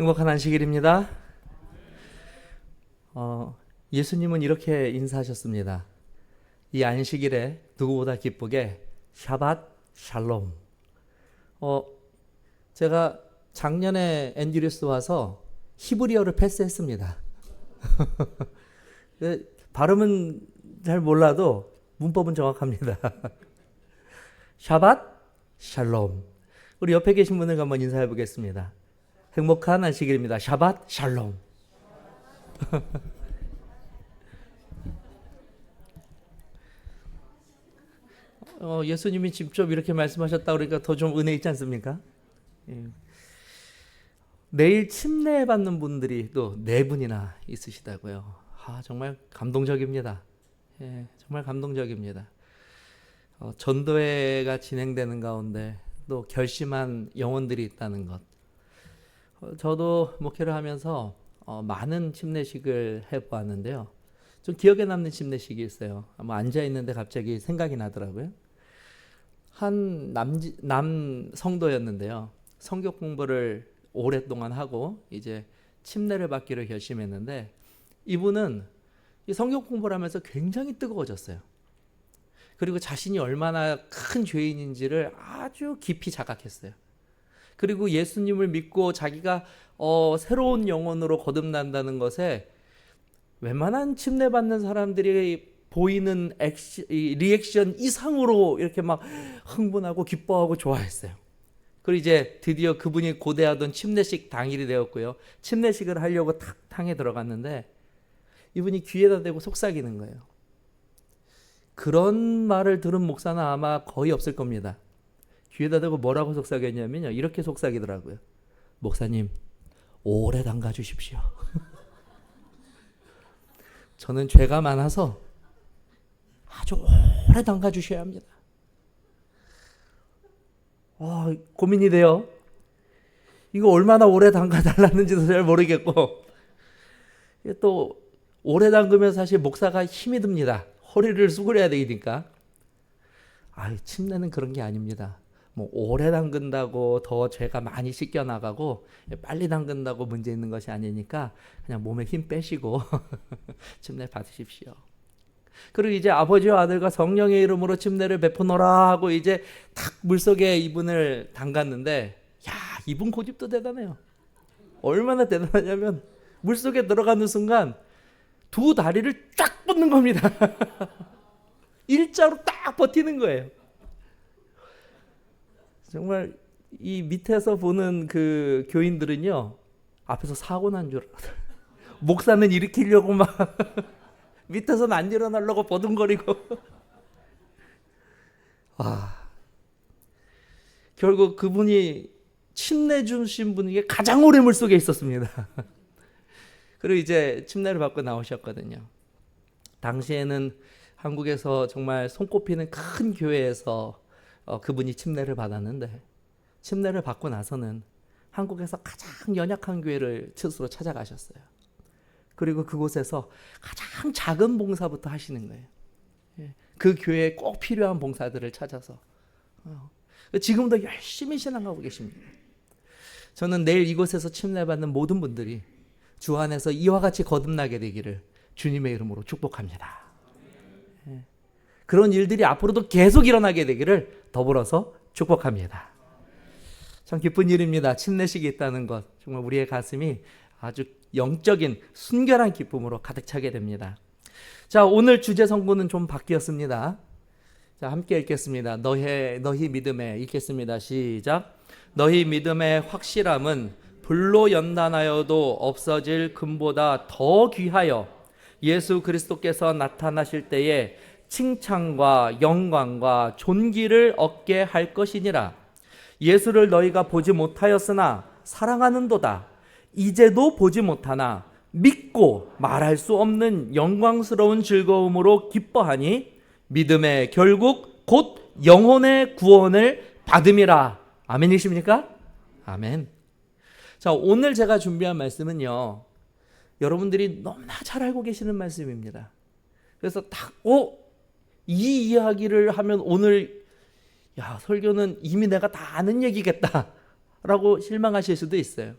행복한 안식일입니다. 예수님은 이렇게 인사하셨습니다. 이 안식일에 누구보다 기쁘게 샤밧 샬롬. 제가 작년에 앤드류스 와서 히브리어를 패스했습니다. 발음은 잘 몰라도 문법은 정확합니다. 샤밧 샬롬. 우리 옆에 계신 분들과 한번 인사해 보겠습니다. 행복한 안식일입니다. 샤밧 샬롬. 예수님이 직접 이렇게 말씀하셨다 그러니까 더 좀 은혜 있지 않습니까? 예. 내일 침례 받는 분들이 또 4분이나 있으시다고요. 정말 감동적입니다. 예, 정말 감동적입니다. 전도회가 진행되는 가운데 또 결심한 영혼들이 있다는 것. 저도 목회를 하면서 많은 침례식을 해보았는데요. 좀 기억에 남는 침례식이 있어요. 앉아 있는데 갑자기 생각이 나더라고요. 한 남 성도였는데요. 성경 공부를 오랫동안 하고 이제 침례를 받기로 결심했는데 이분은 이 성경 공부를 하면서 굉장히 뜨거워졌어요. 그리고 자신이 얼마나 큰 죄인인지를 아주 깊이 자각했어요. 그리고 예수님을 믿고 자기가 새로운 영혼으로 거듭난다는 것에 웬만한 침례받는 사람들이 보이는 리액션 이상으로 이렇게 막 흥분하고 기뻐하고 좋아했어요. 그리고 이제 드디어 그분이 고대하던 침례식 당일이 되었고요. 침례식을 하려고 탕에 들어갔는데 이분이 귀에다 대고 속삭이는 거예요. 그런 말을 들은 목사는 아마 거의 없을 겁니다. 귀에다 대고 뭐라고 속삭였냐면요. 이렇게 속삭이더라고요. 목사님, 오래 담가 주십시오. 저는 죄가 많아서 아주 오래 담가 주셔야 합니다. 고민이 돼요. 이거 얼마나 오래 담가 달라는지도 잘 모르겠고 또 오래 담그면 사실 목사가 힘이 듭니다. 허리를 수그려야 되니까. 침례는 그런 게 아닙니다. 오래 담근다고 더 죄가 많이 씻겨 나가고 빨리 담근다고 문제 있는 것이 아니니까 그냥 몸에 힘 빼시고 침례 받으십시오. 그리고 이제 아버지와 아들과 성령의 이름으로 침례를 베푸노라 하고 이제 탁 물속에 이분을 담갔는데 이분 고집도 대단해요. 얼마나 대단하냐면 물속에 들어가는 순간 두 다리를 쫙 뻗는 겁니다. 일자로 딱 버티는 거예요. 정말 이 밑에서 보는 그 교인들은요, 앞에서 사고 난 줄 알아요. 목사는 일으키려고 막 밑에서는 안 일어나려고 버둥거리고. 결국 그분이 침례 주신 분이 가장 오래 물속에 있었습니다. 그리고 이제 침례를 받고 나오셨거든요. 당시에는 한국에서 정말 손꼽히는 큰 교회에서 그분이 침례를 받았는데 침례를 받고 나서는 한국에서 가장 연약한 교회를 스스로 찾아가셨어요. 그리고 그곳에서 가장 작은 봉사부터 하시는 거예요. 그 교회에 꼭 필요한 봉사들을 찾아서 지금도 열심히 신앙하고 계십니다. 저는 내일 이곳에서 침례받는 모든 분들이 주 안에서 이와 같이 거듭나게 되기를 주님의 이름으로 축복합니다. 그런 일들이 앞으로도 계속 일어나게 되기를 더불어서 축복합니다. 참 기쁜 일입니다. 침례식이 있다는 것. 정말 우리의 가슴이 아주 영적인 순결한 기쁨으로 가득 차게 됩니다. 자, 오늘 주제 선고는 좀 바뀌었습니다. 자, 함께 읽겠습니다. 너희 믿음에 읽겠습니다. 시작. 너희 믿음의 확실함은 불로 연단하여도 없어질 금보다 더 귀하여 예수 그리스도께서 나타나실 때에 칭찬과 영광과 존귀를 얻게 할 것이니라. 예수를 너희가 보지 못하였으나 사랑하는도다. 이제도 보지 못하나 믿고 말할 수 없는 영광스러운 즐거움으로 기뻐하니 믿음의 결국 곧 영혼의 구원을 받음이라. 아멘이십니까? 아멘. 자, 오늘 제가 준비한 말씀은요, 여러분들이 너무나 잘 알고 계시는 말씀입니다. 그래서 이 이야기를 하면 오늘 설교는 이미 내가 다 아는 얘기겠다 라고 실망하실 수도 있어요.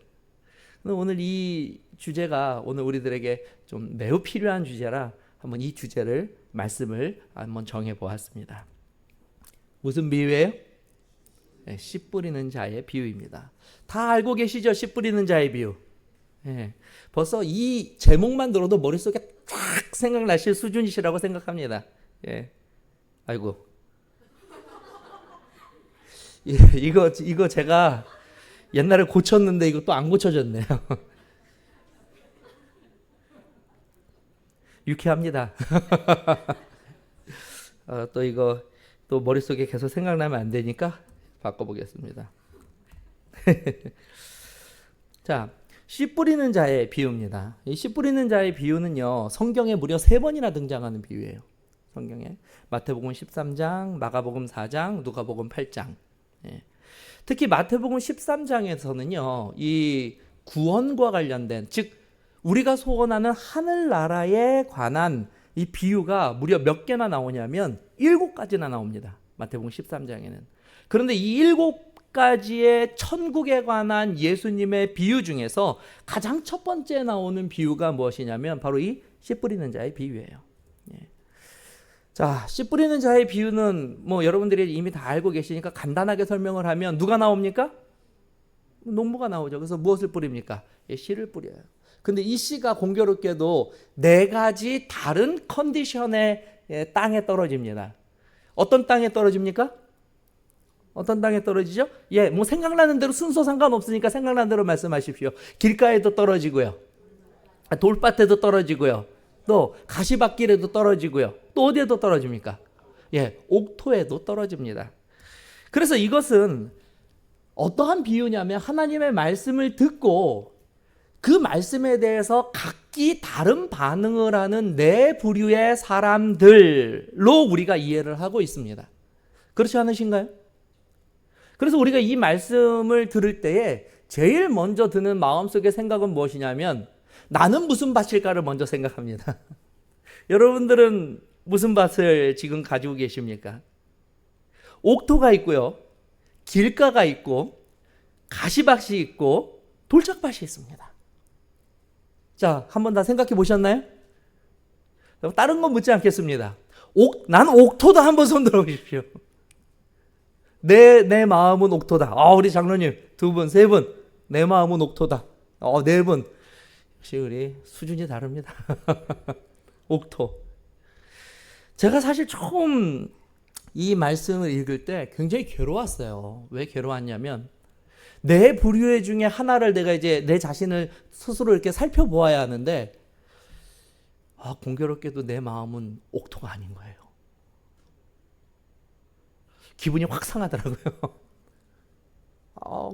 오늘 이 주제가 오늘 우리들에게 좀 매우 필요한 주제라 한번 이 주제를 말씀을 한번 정해 보았습니다. 무슨 비유예요? 네, 씨 뿌리는 자의 비유입니다. 다 알고 계시죠? 씨 뿌리는 자의 비유. 네, 벌써 이 제목만 들어도 머릿속에 딱 생각나실 수준이시라고 생각합니다. 예. 아이고. 이거 제가 옛날에 고쳤는데 이거 또 안 고쳐졌네요. 유쾌합니다. 또 이거 또 머릿속에 계속 생각나면 안 되니까 바꿔보겠습니다. 자, 씨 뿌리는 자의 비유입니다. 이 씨 뿌리는 자의 비유는요, 성경에 무려 3번이나 등장하는 비유예요. 성경에 마태복음 13장, 마가복음 4장, 누가복음 8장. 예. 특히 마태복음 13장에서는요, 이 구원과 관련된, 즉 우리가 소원하는 하늘나라에 관한 이 비유가 무려 몇 개나 나오냐면 7가지나 나옵니다. 마태복음 13장에는. 그런데 이 7가지의 천국에 관한 예수님의 비유 중에서 가장 첫 번째 나오는 비유가 무엇이냐면 바로 이 씨 뿌리는 자의 비유예요. 예. 자, 씨 뿌리는 자의 비유는 뭐 여러분들이 이미 다 알고 계시니까 간단하게 설명을 하면 누가 나옵니까? 농부가 나오죠. 그래서 무엇을 뿌립니까? 예, 씨를 뿌려요. 근데 이 씨가 공교롭게도 4가지 다른 컨디션의 땅에 떨어집니다. 어떤 땅에 떨어집니까? 어떤 땅에 떨어지죠? 예, 뭐 생각나는 대로 순서 상관없으니까 생각나는 대로 말씀하십시오. 길가에도 떨어지고요. 돌밭에도 떨어지고요. 또 가시밭길에도 떨어지고요. 또 어디에도 떨어집니까? 예, 옥토에도 떨어집니다. 그래서 이것은 어떠한 비유냐면 하나님의 말씀을 듣고 그 말씀에 대해서 각기 다른 반응을 하는 4부류의 사람들로 우리가 이해를 하고 있습니다. 그렇지 않으신가요? 그래서 우리가 이 말씀을 들을 때에 제일 먼저 드는 마음속의 생각은 무엇이냐면 나는 무슨 밭일까를 먼저 생각합니다. 여러분들은 무슨 밭을 지금 가지고 계십니까? 옥토가 있고요. 길가가 있고 가시밭이 있고 돌짝밭이 있습니다. 자, 한번 다 생각해 보셨나요? 다른 건 묻지 않겠습니다. 난 옥토다 한번 손 들어 보십시오. 내 마음은 옥토다. 우리 장로님 2분, 3분. 내 마음은 옥토다. 4분. 역시 우리 수준이 다릅니다. 옥토. 제가 사실 처음 이 말씀을 읽을 때 굉장히 괴로웠어요. 왜 괴로웠냐면 내 부류 중에 하나를 내가 이제 내 자신을 스스로 이렇게 살펴보아야 하는데 공교롭게도 내 마음은 옥토가 아닌 거예요. 기분이 확 상하더라고요.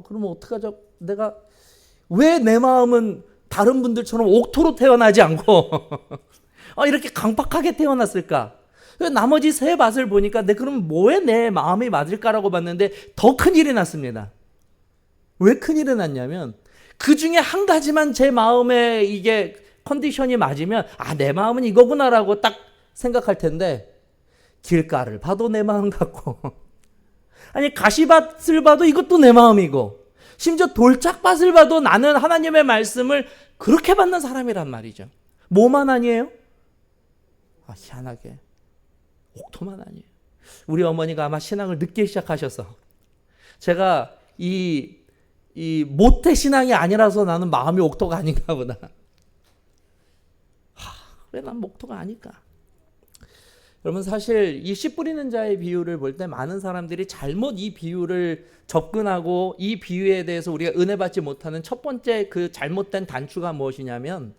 그러면 어떡하죠? 내가 왜 내 마음은 다른 분들처럼 옥토로 태어나지 않고 이렇게 강박하게 태어났을까? 나머지 3밭을 보니까 그럼 뭐에 내 마음이 맞을까라고 봤는데 더 큰일이 났습니다. 왜 큰일이 났냐면 그 중에 한 가지만 제 마음에 이게 컨디션이 맞으면 내 마음은 이거구나라고 딱 생각할 텐데 길가를 봐도 내 마음 같고 아니 가시밭을 봐도 이것도 내 마음이고 심지어 돌짝밭을 봐도 나는 하나님의 말씀을 그렇게 받는 사람이란 말이죠. 뭐만 아니에요? 희한하게 옥토만 아니에요. 우리 어머니가 아마 신앙을 늦게 시작하셔서 제가 이 모태 신앙이 아니라서 나는 마음이 옥토가 아닌가 보다. 왜 난 옥토가 아닐까? 여러분 사실 이 씨 뿌리는 자의 비유를 볼 때 많은 사람들이 잘못 이 비유를 접근하고 이 비유에 대해서 우리가 은혜 받지 못하는 첫 번째 그 잘못된 단추가 무엇이냐면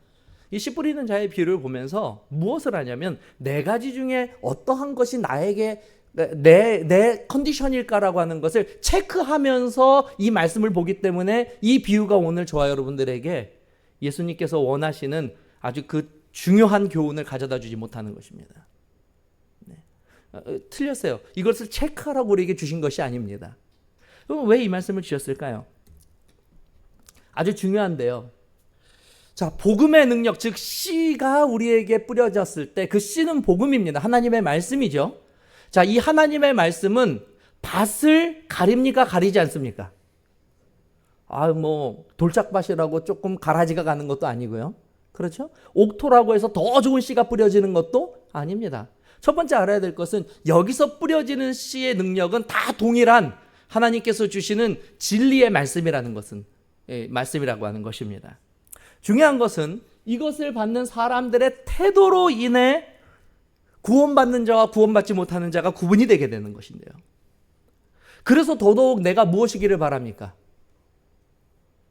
이 씨 뿌리는 자의 비유를 보면서 무엇을 하냐면 4가지 중에 어떠한 것이 나에게 내 컨디션일까라고 하는 것을 체크하면서 이 말씀을 보기 때문에 이 비유가 오늘 저와 여러분들에게 예수님께서 원하시는 아주 그 중요한 교훈을 가져다 주지 못하는 것입니다. 틀렸어요. 이것을 체크하라고 우리에게 주신 것이 아닙니다. 그럼 왜 이 말씀을 주셨을까요? 아주 중요한데요. 자, 복음의 능력, 즉 씨가 우리에게 뿌려졌을 때 그 씨는 복음입니다. 하나님의 말씀이죠. 자, 이 하나님의 말씀은 밭을 가립니까? 가리지 않습니까? 뭐 돌짝밭이라고 조금 가라지가 가는 것도 아니고요. 그렇죠? 옥토라고 해서 더 좋은 씨가 뿌려지는 것도 아닙니다. 첫 번째 알아야 될 것은 여기서 뿌려지는 씨의 능력은 다 동일한 하나님께서 주시는 진리의 말씀이라는 것은 말씀이라고 하는 것입니다. 중요한 것은 이것을 받는 사람들의 태도로 인해 구원받는 자와 구원받지 못하는 자가 구분이 되게 되는 것인데요. 그래서 더더욱 내가 무엇이기를 바랍니까?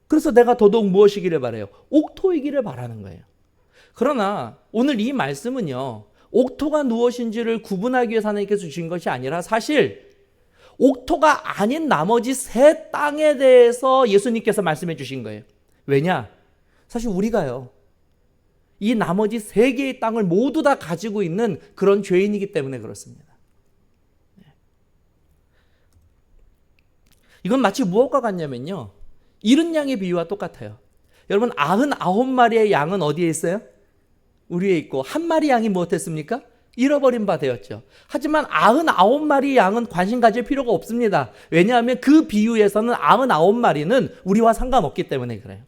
그래서 내가 더더욱 무엇이기를 바라요? 옥토이기를 바라는 거예요. 그러나 오늘 이 말씀은요, 옥토가 무엇인지를 구분하기 위해서 하나님께서 주신 것이 아니라 사실 옥토가 아닌 나머지 세 땅에 대해서 예수님께서 말씀해 주신 거예요. 왜냐? 사실 우리가요, 이 나머지 세 개의 땅을 모두 다 가지고 있는 그런 죄인이기 때문에 그렇습니다. 이건 마치 무엇과 같냐면요, 잃은 양의 비유와 똑같아요. 여러분, 99마리의 양은 어디에 있어요? 우리에 있고, 한 마리 양이 무엇했습니까? 잃어버린 바 되었죠. 하지만 99마리 양은 관심 가질 필요가 없습니다. 왜냐하면 그 비유에서는 99마리는 우리와 상관없기 때문에 그래요.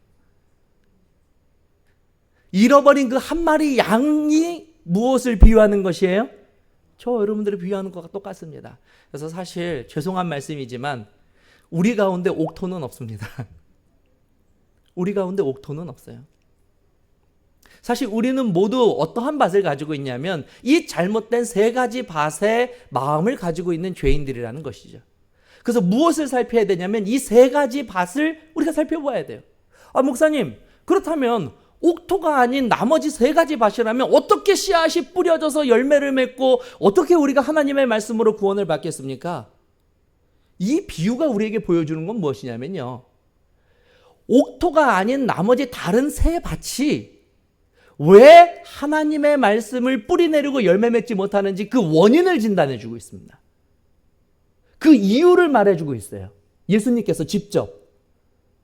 잃어버린 그 한 마리 양이 무엇을 비유하는 것이에요? 저 여러분들이 비유하는 것과 똑같습니다. 그래서 사실 죄송한 말씀이지만 우리 가운데 옥토는 없습니다. 우리 가운데 옥토는 없어요. 사실 우리는 모두 어떠한 밭을 가지고 있냐면 이 잘못된 세 가지 밭의 마음을 가지고 있는 죄인들이라는 것이죠. 그래서 무엇을 살펴야 되냐면 이 세 가지 밭을 우리가 살펴봐야 돼요. 목사님, 그렇다면 옥토가 아닌 나머지 세 가지 밭이라면 어떻게 씨앗이 뿌려져서 열매를 맺고 어떻게 우리가 하나님의 말씀으로 구원을 받겠습니까? 이 비유가 우리에게 보여주는 건 무엇이냐면요, 옥토가 아닌 나머지 다른 세 밭이 왜 하나님의 말씀을 뿌리내리고 열매 맺지 못하는지 그 원인을 진단해주고 있습니다. 그 이유를 말해주고 있어요. 예수님께서 직접.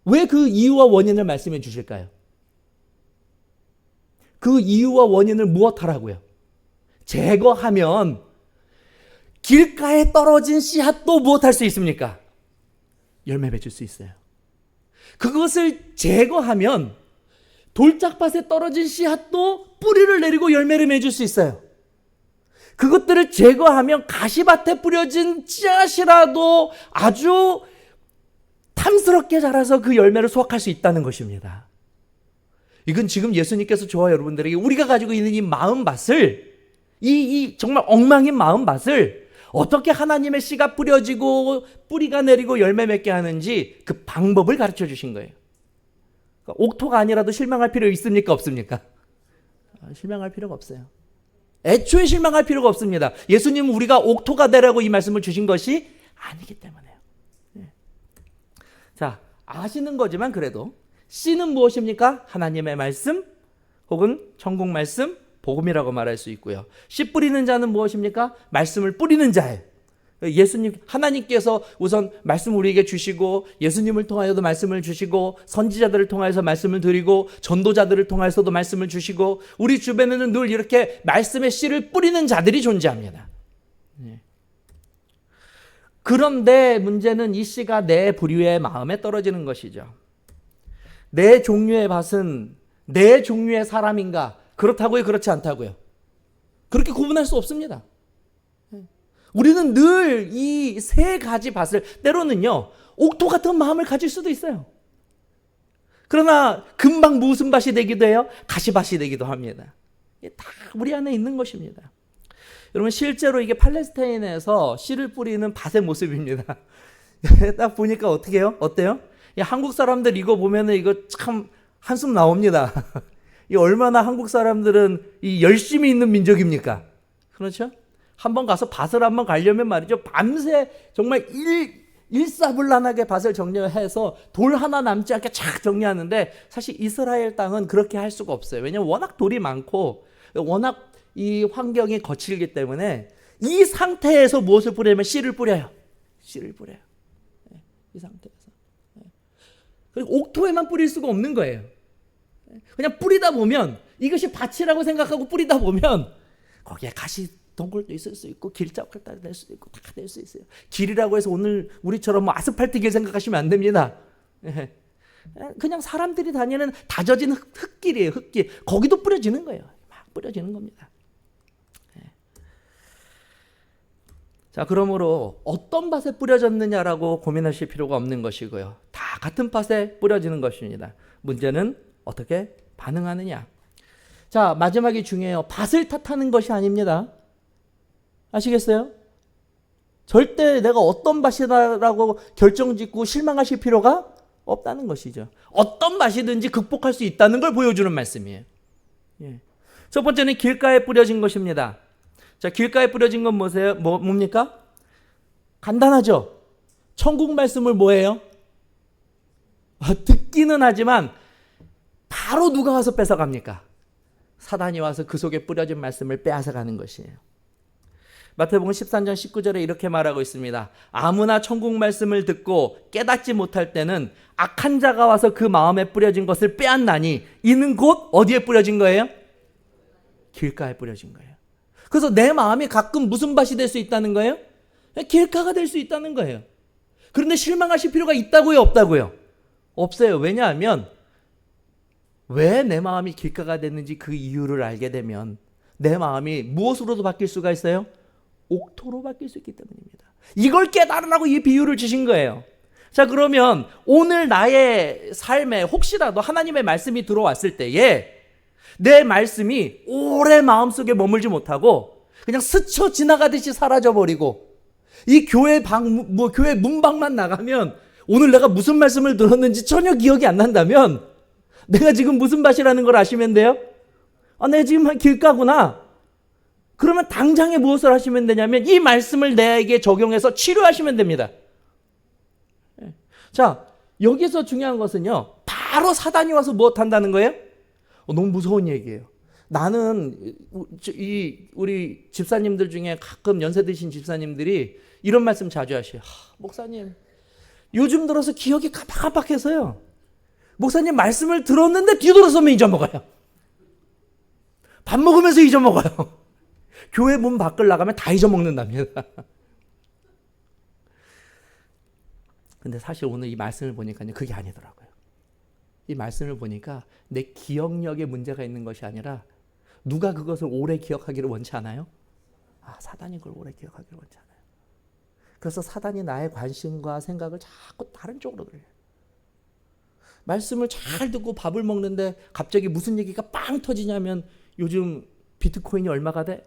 왜 그 이유와 원인을 말씀해 주실까요? 그 이유와 원인을 무엇하라고요? 제거하면 길가에 떨어진 씨앗도 무엇할 수 있습니까? 열매 맺을 수 있어요. 그것을 제거하면 돌짝밭에 떨어진 씨앗도 뿌리를 내리고 열매를 맺을 수 있어요. 그것들을 제거하면 가시밭에 뿌려진 씨앗이라도 아주 탐스럽게 자라서 그 열매를 수확할 수 있다는 것입니다. 이건 지금 예수님께서 저와 여러분들에게 우리가 가지고 있는 이 마음밭을, 이 정말 엉망인 마음밭을 어떻게 하나님의 씨가 뿌려지고 뿌리가 내리고 열매 맺게 하는지 그 방법을 가르쳐 주신 거예요. 옥토가 아니라도 실망할 필요 있습니까? 없습니까? 실망할 필요가 없어요. 애초에 실망할 필요가 없습니다. 예수님은 우리가 옥토가 되라고 이 말씀을 주신 것이 아니기 때문에요. 자, 아시는 거지만 그래도 씨는 무엇입니까? 하나님의 말씀 혹은 천국 말씀, 복음이라고 말할 수 있고요. 씨 뿌리는 자는 무엇입니까? 말씀을 뿌리는 자예요. 예수님, 하나님께서 우선 말씀 우리에게 주시고 예수님을 통하여도 말씀을 주시고 선지자들을 통해서 말씀을 드리고 전도자들을 통해서도 말씀을 주시고 우리 주변에는 늘 이렇게 말씀의 씨를 뿌리는 자들이 존재합니다. 그런데 문제는 이 씨가 내 부류의 마음에 떨어지는 것이죠. 내 종류의 밭은 내 종류의 사람인가? 그렇다고요? 그렇지 않다고요? 그렇게 구분할 수 없습니다. 우리는 늘 이 세 가지 밭을, 때로는요 옥토 같은 마음을 가질 수도 있어요. 그러나 금방 무슨 밭이 되기도 해요? 가시밭이 되기도 합니다. 이게 다 우리 안에 있는 것입니다. 여러분, 실제로 이게 팔레스타인에서 씨를 뿌리는 밭의 모습입니다. 딱 보니까 어떻게 해요? 어때요? 한국 사람들 이거 보면은 이거 참 한숨 나옵니다. 이 얼마나 한국 사람들은 이 열심히 있는 민족입니까? 그렇죠? 한번 가서 밭을 한번 가려면 말이죠, 밤새 정말 일사불란하게 밭을 정리해서 돌 하나 남지 않게 착 정리하는데, 사실 이스라엘 땅은 그렇게 할 수가 없어요. 왜냐하면 워낙 돌이 많고 워낙 이 환경이 거칠기 때문에 이 상태에서 무엇을 뿌리냐면 씨를 뿌려요. 씨를 뿌려요. 이 상태에서. 그리고 옥토에만 뿌릴 수가 없는 거예요. 그냥 뿌리다 보면, 이것이 밭이라고 생각하고 뿌리다 보면 거기에 가시 동굴도 있을 수 있고 길자국을 낼 수도 있고 다 될 수 있어요. 길이라고 해서 오늘 우리처럼 뭐 아스팔트 길 생각하시면 안 됩니다. 그냥 사람들이 다니는 다져진 흙길이에요. 흙길. 거기도 뿌려지는 거예요. 막 뿌려지는 겁니다. 자, 그러므로 어떤 밭에 뿌려졌느냐라고 고민하실 필요가 없는 것이고요. 다 같은 밭에 뿌려지는 것입니다. 문제는 어떻게 반응하느냐. 자, 마지막이 중요해요. 밭을 탓하는 것이 아닙니다. 아시겠어요? 절대 내가 어떤 밭이다라고 결정짓고 실망하실 필요가 없다는 것이죠. 어떤 밭이든지 극복할 수 있다는 걸 보여주는 말씀이에요. 예. 첫 번째는 길가에 뿌려진 것입니다. 자, 길가에 뿌려진 건 뭐세요? 뭡니까? 간단하죠? 천국 말씀을 뭐예요? 듣기는 하지만 바로 누가 와서 뺏어갑니까? 사단이 와서 그 속에 뿌려진 말씀을 빼앗아가는 것이에요. 마태복음 13장 19절에 이렇게 말하고 있습니다. 아무나 천국 말씀을 듣고 깨닫지 못할 때는 악한 자가 와서 그 마음에 뿌려진 것을 빼앗나니 이는 곧 어디에 뿌려진 거예요? 길가에 뿌려진 거예요. 그래서 내 마음이 가끔 무슨 밭이 될 수 있다는 거예요? 길가가 될 수 있다는 거예요. 그런데 실망하실 필요가 있다고요? 없다고요? 없어요. 왜냐하면 왜 내 마음이 길가가 됐는지 그 이유를 알게 되면 내 마음이 무엇으로도 바뀔 수가 있어요? 옥토로 바뀔 수 있기 때문입니다. 이걸 깨달으라고 이 비유를 주신 거예요. 자, 그러면 오늘 나의 삶에 혹시라도 하나님의 말씀이 들어왔을 때에 내 말씀이 오래 마음속에 머물지 못하고 그냥 스쳐 지나가듯이 사라져버리고 이 교회 교회 문밖만 나가면 오늘 내가 무슨 말씀을 들었는지 전혀 기억이 안 난다면 내가 지금 무슨 밭이라는 걸 아시면 돼요? 내가 지금 길가구나. 그러면 당장에 무엇을 하시면 되냐면 이 말씀을 내게 적용해서 치료하시면 됩니다. 자, 여기서 중요한 것은요, 바로 사단이 와서 무엇 한다는 거예요? 너무 무서운 얘기예요. 나는 우리 집사님들 중에 가끔 연세 드신 집사님들이 이런 말씀 자주 하셔요. 목사님, 요즘 들어서 기억이 깜빡깜빡해서요. 목사님 말씀을 들었는데 뒤돌아서면 잊어먹어요. 밥 먹으면서 잊어먹어요. 교회 문 밖을 나가면 다 잊어먹는답니다. 근데 사실 오늘 이 말씀을 보니까 그게 아니더라고요. 이 말씀을 보니까 내 기억력에 문제가 있는 것이 아니라 누가 그것을 오래 기억하기를 원치 않아요? 사단이 그걸 오래 기억하기를 원치 않아요. 그래서 사단이 나의 관심과 생각을 자꾸 다른 쪽으로 돌려요. 말씀을 잘 듣고 밥을 먹는데 갑자기 무슨 얘기가 빵 터지냐면 요즘 비트코인이 얼마가 돼?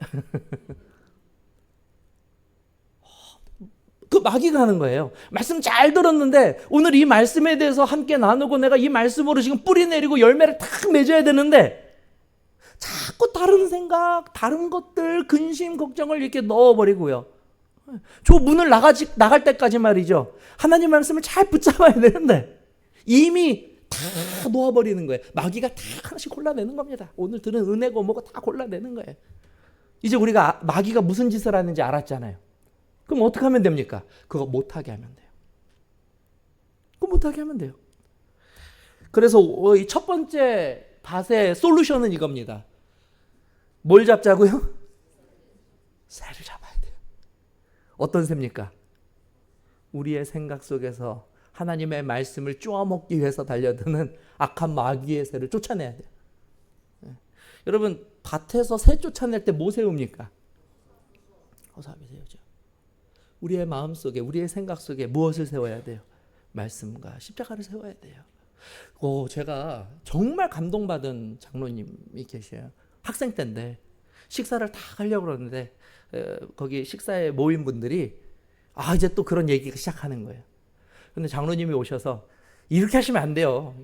그 마귀가 하는 거예요. 말씀 잘 들었는데 오늘 이 말씀에 대해서 함께 나누고 내가 이 말씀으로 지금 뿌리 내리고 열매를 탁 맺어야 되는데 자꾸 다른 생각, 다른 것들, 근심, 걱정을 이렇게 넣어버리고요. 저 문을 나갈 때까지 말이죠. 하나님 말씀을 잘 붙잡아야 되는데 이미 다 놓아버리는 거예요. 마귀가 다 하나씩 골라내는 겁니다. 오늘 들은 은혜고 뭐고 다 골라내는 거예요. 이제 우리가 마귀가 무슨 짓을 하는지 알았잖아요. 그럼 어떻게 하면 됩니까? 그거 못하게 하면 돼요. 그거 못하게 하면 돼요. 그래서 이 첫 번째 밭의 솔루션은 이겁니다. 뭘 잡자고요? 새를 잡아야 돼요. 어떤 새입니까? 우리의 생각 속에서 하나님의 말씀을 쪼아먹기 위해서 달려드는 악한 마귀의 새를 쫓아내야 돼요. 여러분, 밭에서 새 쫓아낼 때 뭐 세웁니까? 허사비 세우죠. 우리의 마음 속에, 우리의 생각 속에 무엇을 세워야 돼요? 말씀과 십자가를 세워야 돼요. 제가 정말 감동받은 장로님이 계셔요. 학생 때인데 식사를 다 하려고 그러는데 거기 식사에 모인 분들이 이제 또 그런 얘기가 시작하는 거예요. 근데 장로님이 오셔서 이렇게 하시면 안 돼요.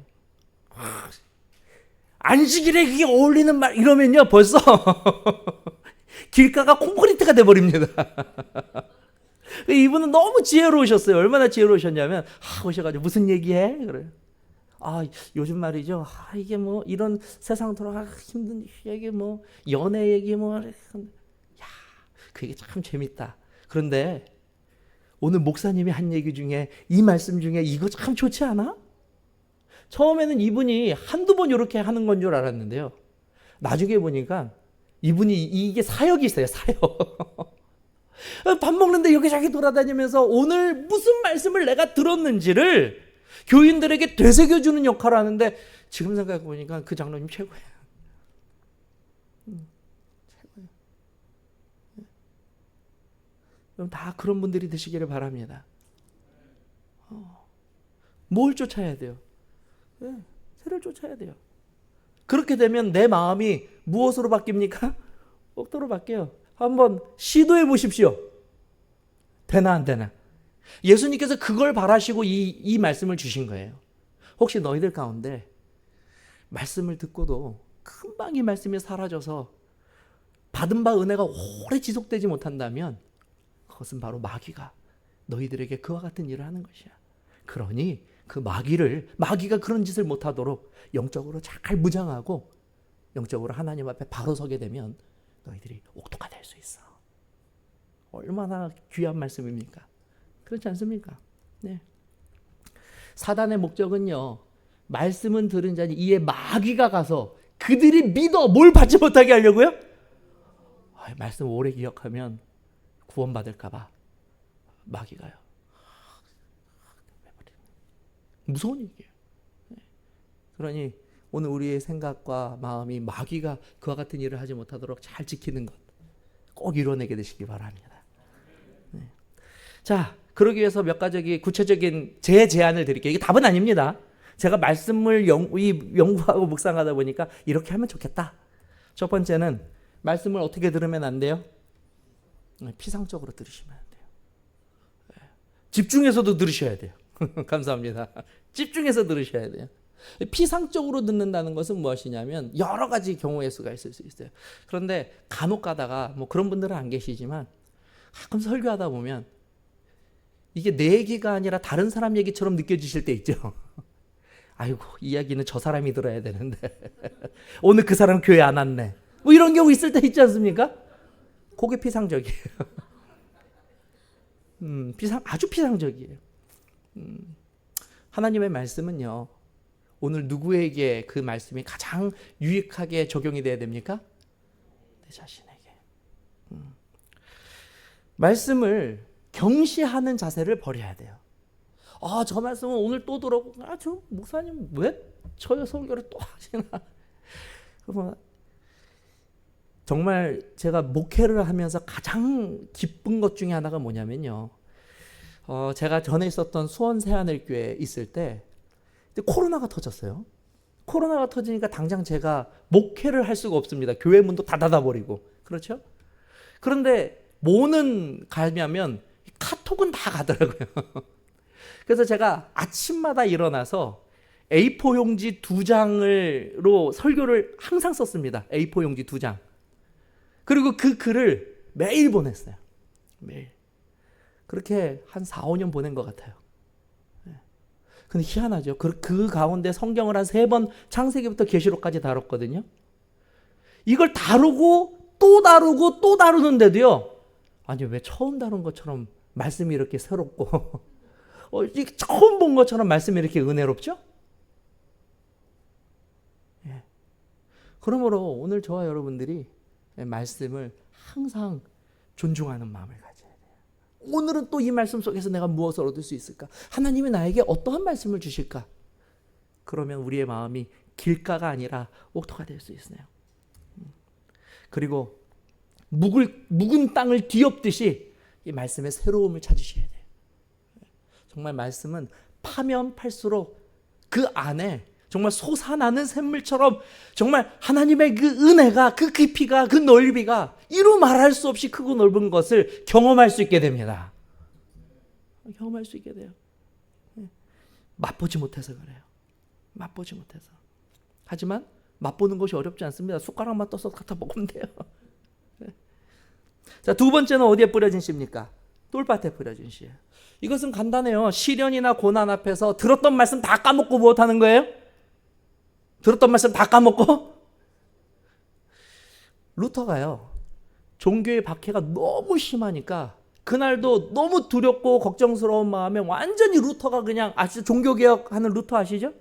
안식일에 그게 어울리는 말 이러면요 벌써 길가가 콘크리트가 돼버립니다. 이분은 너무 지혜로우셨어요. 얼마나 지혜로우셨냐면 오셔가지고 무슨 얘기해? 그래요. 요즘 말이죠. 이게 뭐 이런 세상 돌아가기 힘든 얘기 뭐 연애 얘기 뭐 그게 참 재밌다. 그런데 오늘 목사님이 한 얘기 중에 이 말씀 중에 이거 참 좋지 않아? 처음에는 이분이 한두 번 이렇게 하는 건 줄 알았는데요. 나중에 보니까 이분이 이게 사역이 있어요. 사역. 밥 먹는데 여기저기 돌아다니면서 오늘 무슨 말씀을 내가 들었는지를 교인들에게 되새겨주는 역할을 하는데 지금 생각해 보니까 그 장로님 최고예요. 최고예요. 그럼 다 그런 분들이 되시기를 바랍니다. 뭘 쫓아야 돼요? 새를 쫓아야 돼요. 그렇게 되면 내 마음이 무엇으로 바뀝니까? 복도로 바뀌어요. 한번 시도해 보십시오. 되나 안 되나? 예수님께서 그걸 바라시고 이 말씀을 주신 거예요. 혹시 너희들 가운데 말씀을 듣고도 금방 이 말씀이 사라져서 받은 바 은혜가 오래 지속되지 못한다면 그것은 바로 마귀가 너희들에게 그와 같은 일을 하는 것이야. 그러니 그 마귀가 그런 짓을 못하도록 영적으로 잘 무장하고 영적으로 하나님 앞에 바로 서게 되면 너희들이 옥토가 될 수 있어. 얼마나 귀한 말씀입니까? 그렇지 않습니까? 네. 사단의 목적은요, 말씀은 들은 자니 이에 마귀가 가서 그들이 믿어 뭘 받지 못하게 하려고요? 말씀 오래 기억하면 구원받을까봐 마귀가요. 무서운 얘기예요. 그러니 오늘 우리의 생각과 마음이 마귀가 그와 같은 일을 하지 못하도록 잘 지키는 것 꼭 이뤄내게 되시기 바랍니다. 네. 자, 그러기 위해서 몇 가지 구체적인 제 제안을 드릴게요. 이게 답은 아닙니다. 제가 말씀을 연구하고 묵상하다 보니까 이렇게 하면 좋겠다. 첫 번째는 말씀을 어떻게 들으면 안 돼요? 피상적으로 들으시면 안 돼요. 집중해서도 들으셔야 돼요. 감사합니다. 집중해서 들으셔야 돼요. 피상적으로 듣는다는 것은 무엇이냐면 여러 가지 경우의 수가 있을 수 있어요. 그런데 간혹 가다가 뭐 그런 분들은 안 계시지만 가끔 설교하다 보면 이게 내 얘기가 아니라 다른 사람 얘기처럼 느껴지실 때 있죠. 아이고, 이야기는 저 사람이 들어야 되는데 오늘 그 사람 교회 안 왔네. 뭐 이런 경우 있을 때 있지 않습니까? 그게 피상적이에요. 아주 피상적이에요. 하나님의 말씀은요, 오늘 누구에게 그 말씀이 가장 유익하게 적용이 돼야 됩니까? 내 자신에게. 말씀을 경시하는 자세를 버려야 돼요. 저 말씀은 오늘 또 들었고, 저 목사님 왜 저 설교를 또 하시나? 그러면 정말 제가 목회를 하면서 가장 기쁜 것 중에 하나가 뭐냐면요. 제가 전에 있었던 수원 새하늘교회에 있을 때 코로나가 터졌어요. 코로나가 터지니까 당장 제가 목회를 할 수가 없습니다. 교회 문도 다 닫아버리고. 그렇죠? 그런데 뭐는 가냐면 카톡은 다 가더라고요. 그래서 제가 아침마다 일어나서 A4 용지 2장으로 설교를 항상 썼습니다. A4 용지 2장. 그리고 그 글을 매일 보냈어요. 매일. 그렇게 한 4, 5년 보낸 것 같아요. 근데 희한하죠. 그 가운데 성경을 한 3번 창세기부터 계시록까지 다뤘거든요. 이걸 다루고 또 다루고 또 다루는데도요. 아니, 왜 처음 다룬 것처럼 말씀이 이렇게 새롭고 처음 본 것처럼 말씀이 이렇게 은혜롭죠? 예. 그러므로 오늘 저와 여러분들이 말씀을 항상 존중하는 마음을 가져야 돼요. 오늘은 또 이 말씀 속에서 내가 무엇을 얻을 수 있을까? 하나님이 나에게 어떠한 말씀을 주실까? 그러면 우리의 마음이 길가가 아니라 옥토가 될 수 있어요. 그리고 묵은 땅을 뒤엎듯이 이 말씀의 새로움을 찾으셔야 돼요. 정말 말씀은 파면 팔수록 그 안에 정말 솟아나는 샘물처럼 정말 하나님의 그 은혜가, 그 깊이가, 그 넓이가 이루 말할 수 없이 크고 넓은 것을 경험할 수 있게 됩니다. 경험할 수 있게 돼요. 맛보지 못해서 그래요. 맛보지 못해서. 하지만 맛보는 것이 어렵지 않습니다. 숟가락만 떠서 갖다 먹으면 돼요. 자, 두 번째는 어디에 뿌려진 씨입니까? 똘밭에 뿌려진 씨예요. 이것은 간단해요. 시련이나 고난 앞에서 들었던 말씀 다 까먹고 무엇하는 거예요? 들었던 말씀 다 까먹고? 루터가요, 종교의 박해가 너무 심하니까 그날도 너무 두렵고 걱정스러운 마음에 완전히 루터가 그냥, 아시죠? 종교개혁하는 루터 아시죠?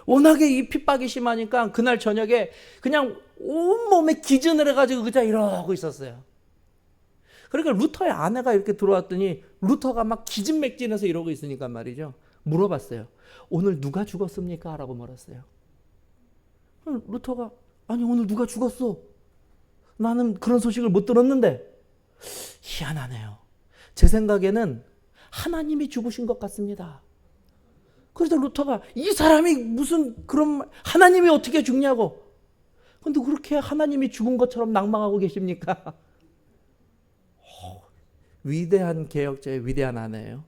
워낙에 이 핍박이 심하니까 그날 저녁에 그냥 온몸에 기진을 해가지고 그냥 이러고 있었어요. 그러니까 루터의 아내가 이렇게 들어왔더니 루터가 막 기진맥진해서 이러고 있으니까 말이죠. 물어봤어요. 오늘 누가 죽었습니까? 라고 물었어요. 루터가 아니 오늘 누가 죽었어? 나는 그런 소식을 못 들었는데. 희한하네요. 제 생각에는 하나님이 죽으신 것 같습니다. 그래서 루터가 이 사람이 무슨 그런 하나님이 어떻게 죽냐고. 근데 그렇게 하나님이 죽은 것처럼 낭망하고 계십니까? 위대한 개혁자의 위대한 아내예요.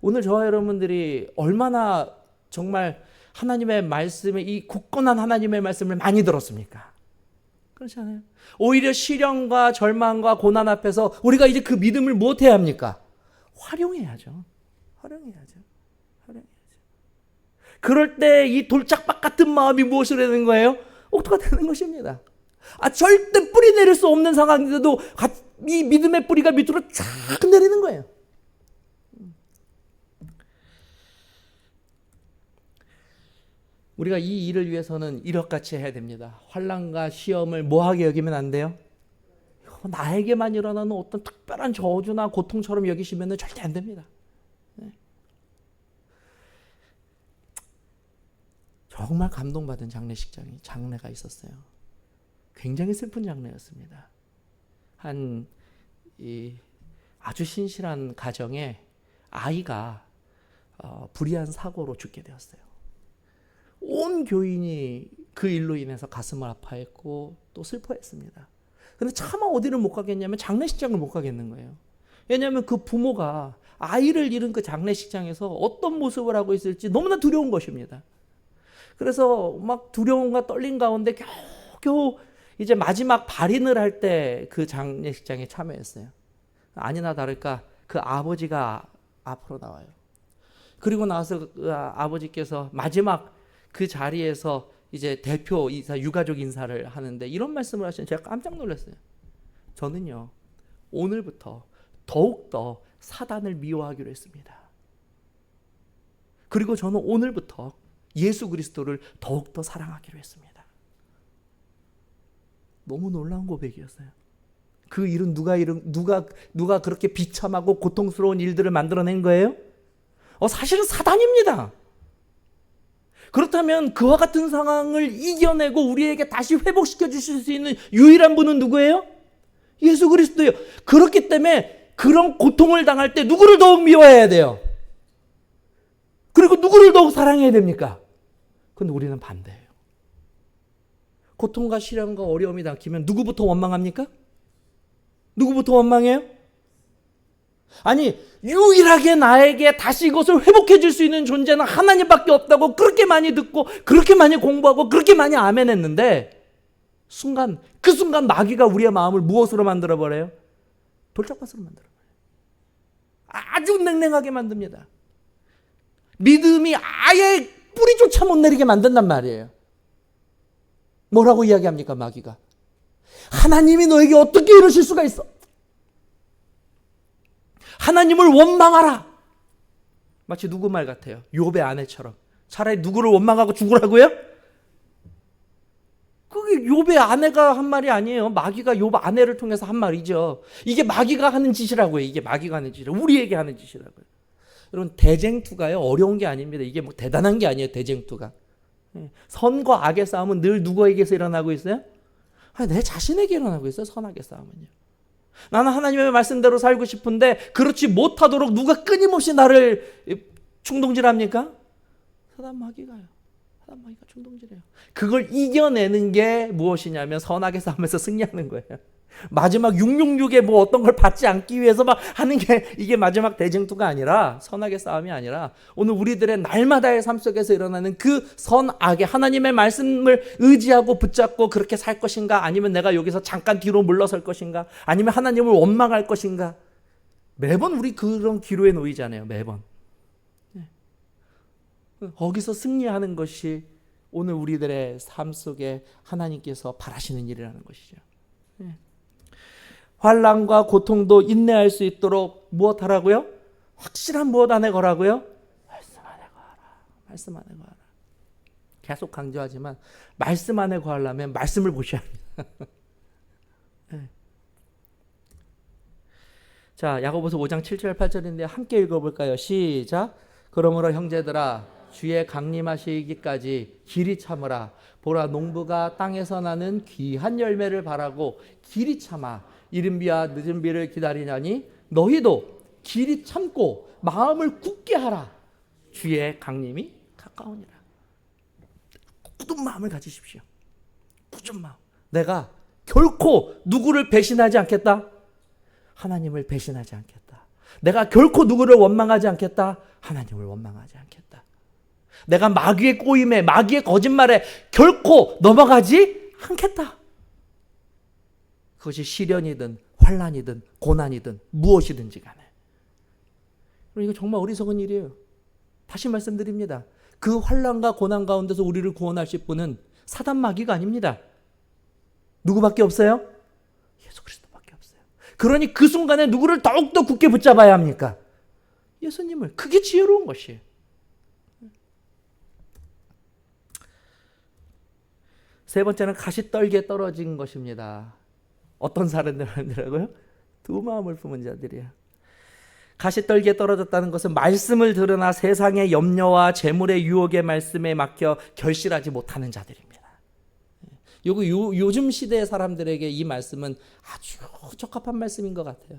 오늘 저와 여러분들이 얼마나 정말 하나님의 말씀에 이 굳건한 하나님의 말씀을 많이 들었습니까? 그렇지 않아요? 오히려 시련과 절망과 고난 앞에서 우리가 이제 그 믿음을 무엇해야 합니까? 활용해야죠. 활용해야죠. 그럴 때 이 돌짝박 같은 마음이 무엇을 되는 거예요? 옥토가 되는 것입니다. 절대 뿌리 내릴 수 없는 상황인데도 이 믿음의 뿌리가 밑으로 쫙 내리는 거예요. 우리가 이 일을 위해서는 이렇같이 해야 됩니다. 환난과 시험을 뭐하게 여기면 안 돼요? 나에게만 일어나는 어떤 특별한 저주나 고통처럼 여기시면 절대 안 됩니다. 정말 감동받은 장례가 있었어요. 굉장히 슬픈 장례였습니다. 아주 신실한 가정에 아이가 불의한 사고로 죽게 되었어요. 온 교인이 그 일로 인해서 가슴을 아파했고 또 슬퍼했습니다. 근데 차마 어디를 못 가겠냐면 장례식장을 못 가겠는 거예요. 왜냐하면 그 부모가 아이를 잃은 그 장례식장에서 어떤 모습을 하고 있을지 너무나 두려운 것입니다. 그래서 막 두려움과 떨림 가운데 겨우 이제 마지막 발인을 할 때 그 장례식장에 참여했어요. 아니나 다를까 그 아버지가 앞으로 나와요. 그리고 나서 그 아버지께서 마지막 그 자리에서 이제 대표 인사, 유가족 인사를 하는데 이런 말씀을 하시는 제가 깜짝 놀랐어요. 저는요, 오늘부터 더욱더 사단을 미워하기로 했습니다. 그리고 저는 오늘부터 예수 그리스도를 더욱더 사랑하기로 했습니다. 너무 놀라운 고백이었어요. 그 일은 누가 그렇게 비참하고 고통스러운 일들을 만들어낸 거예요? 사실은 사단입니다. 그렇다면 그와 같은 상황을 이겨내고 우리에게 다시 회복시켜 주실 수 있는 유일한 분은 누구예요? 예수 그리스도예요. 그렇기 때문에 그런 고통을 당할 때 누구를 더욱 미워해야 돼요? 그리고 누구를 더욱 사랑해야 됩니까? 근데 우리는 반대예요. 고통과 시련과 어려움이 닥치면 누구부터 원망합니까? 누구부터 원망해요? 아니, 유일하게 나에게 다시 이것을 회복해 줄 수 있는 존재는 하나님밖에 없다고 그렇게 많이 듣고 그렇게 많이 공부하고 그렇게 많이 아멘했는데 그 순간 마귀가 우리의 마음을 무엇으로 만들어버려요? 돌짝밭으로 만들어버려요. 아주 냉랭하게 만듭니다. 믿음이 아예 뿌리조차 못 내리게 만든단 말이에요. 뭐라고 이야기합니까, 마귀가? 하나님이 너에게 어떻게 이러실 수가 있어? 하나님을 원망하라. 마치 누구 말 같아요? 욥의 아내처럼. 차라리 누구를 원망하고 죽으라고요? 그게 욥의 아내가 한 말이 아니에요. 마귀가 욥 아내를 통해서 한 말이죠. 이게 마귀가 하는 짓이라고요. 이게 마귀가 하는 짓이라고. 우리에게 하는 짓이라고요. 여러분, 대쟁투가요, 어려운 게 아닙니다. 이게 뭐 대단한 게 아니에요, 대쟁투가. 선과 악의 싸움은 늘 누구에게서 일어나고 있어요? 내 자신에게 일어나고 있어요, 선악의 싸움은요. 나는 하나님의 말씀대로 살고 싶은데 그렇지 못하도록 누가 끊임없이 나를 충동질합니까? 사단 마귀가요. 사단 마귀가 충동질해요. 그걸 이겨내는 게 무엇이냐면 선악의 싸움에서 승리하는 거예요. 마지막 666에 뭐 어떤 걸 받지 않기 위해서 막 하는 게 이게 마지막 대쟁투가 아니라, 선악의 싸움이 아니라 오늘 우리들의 날마다의 삶 속에서 일어나는 그 선악의 하나님의 말씀을 의지하고 붙잡고 그렇게 살 것인가, 아니면 내가 여기서 잠깐 뒤로 물러설 것인가, 아니면 하나님을 원망할 것인가. 매번 우리 그런 기로에 놓이잖아요. 매번. 거기서 승리하는 것이 오늘 우리들의 삶 속에 하나님께서 바라시는 일이라는 것이죠. 환난과 고통도 인내할 수 있도록 무엇 하라고요? 확실한 무엇 안에 거라고요? 말씀 안에 거하라. 말씀 안에 거하라. 계속 강조하지만 말씀 안에 거하려면 말씀을 보셔야 합니다. 자, 야고보서 5장 7절 8절인데 함께 읽어볼까요? 시작. 그러므로 형제들아 주의 강림하시기까지 길이 참으라. 보라 농부가 땅에서 나는 귀한 열매를 바라고 길이 참아 이른 비와 늦은 비를 기다리냐니 너희도 길이 참고 마음을 굳게 하라. 주의 강림이 가까우니라. 굳은 마음을 가지십시오. 굳은 마음. 내가 결코 누구를 배신하지 않겠다. 하나님을 배신하지 않겠다. 내가 결코 누구를 원망하지 않겠다. 하나님을 원망하지 않겠다. 내가 마귀의 꼬임에 마귀의 거짓말에 결코 넘어가지 않겠다. 그것이 시련이든 환난이든 고난이든 무엇이든지 간에. 이거 정말 어리석은 일이에요. 다시 말씀드립니다. 그 환난과 고난 가운데서 우리를 구원하실 분은 사단 마귀가 아닙니다. 누구밖에 없어요? 예수 그리스도밖에 없어요. 그러니 그 순간에 누구를 더욱더 굳게 붙잡아야 합니까? 예수님을. 그게 지혜로운 것이에요. 세 번째는 가시떨기에 떨어진 것입니다. 어떤 사람들이라고요? 두 마음을 품은 자들이야. 가시떨기에 떨어졌다는 것은 말씀을 들으나 세상의 염려와 재물의 유혹의 말씀에 막혀 결실하지 못하는 자들입니다. 요즘 시대의 사람들에게 이 말씀은 아주 적합한 말씀인 것 같아요.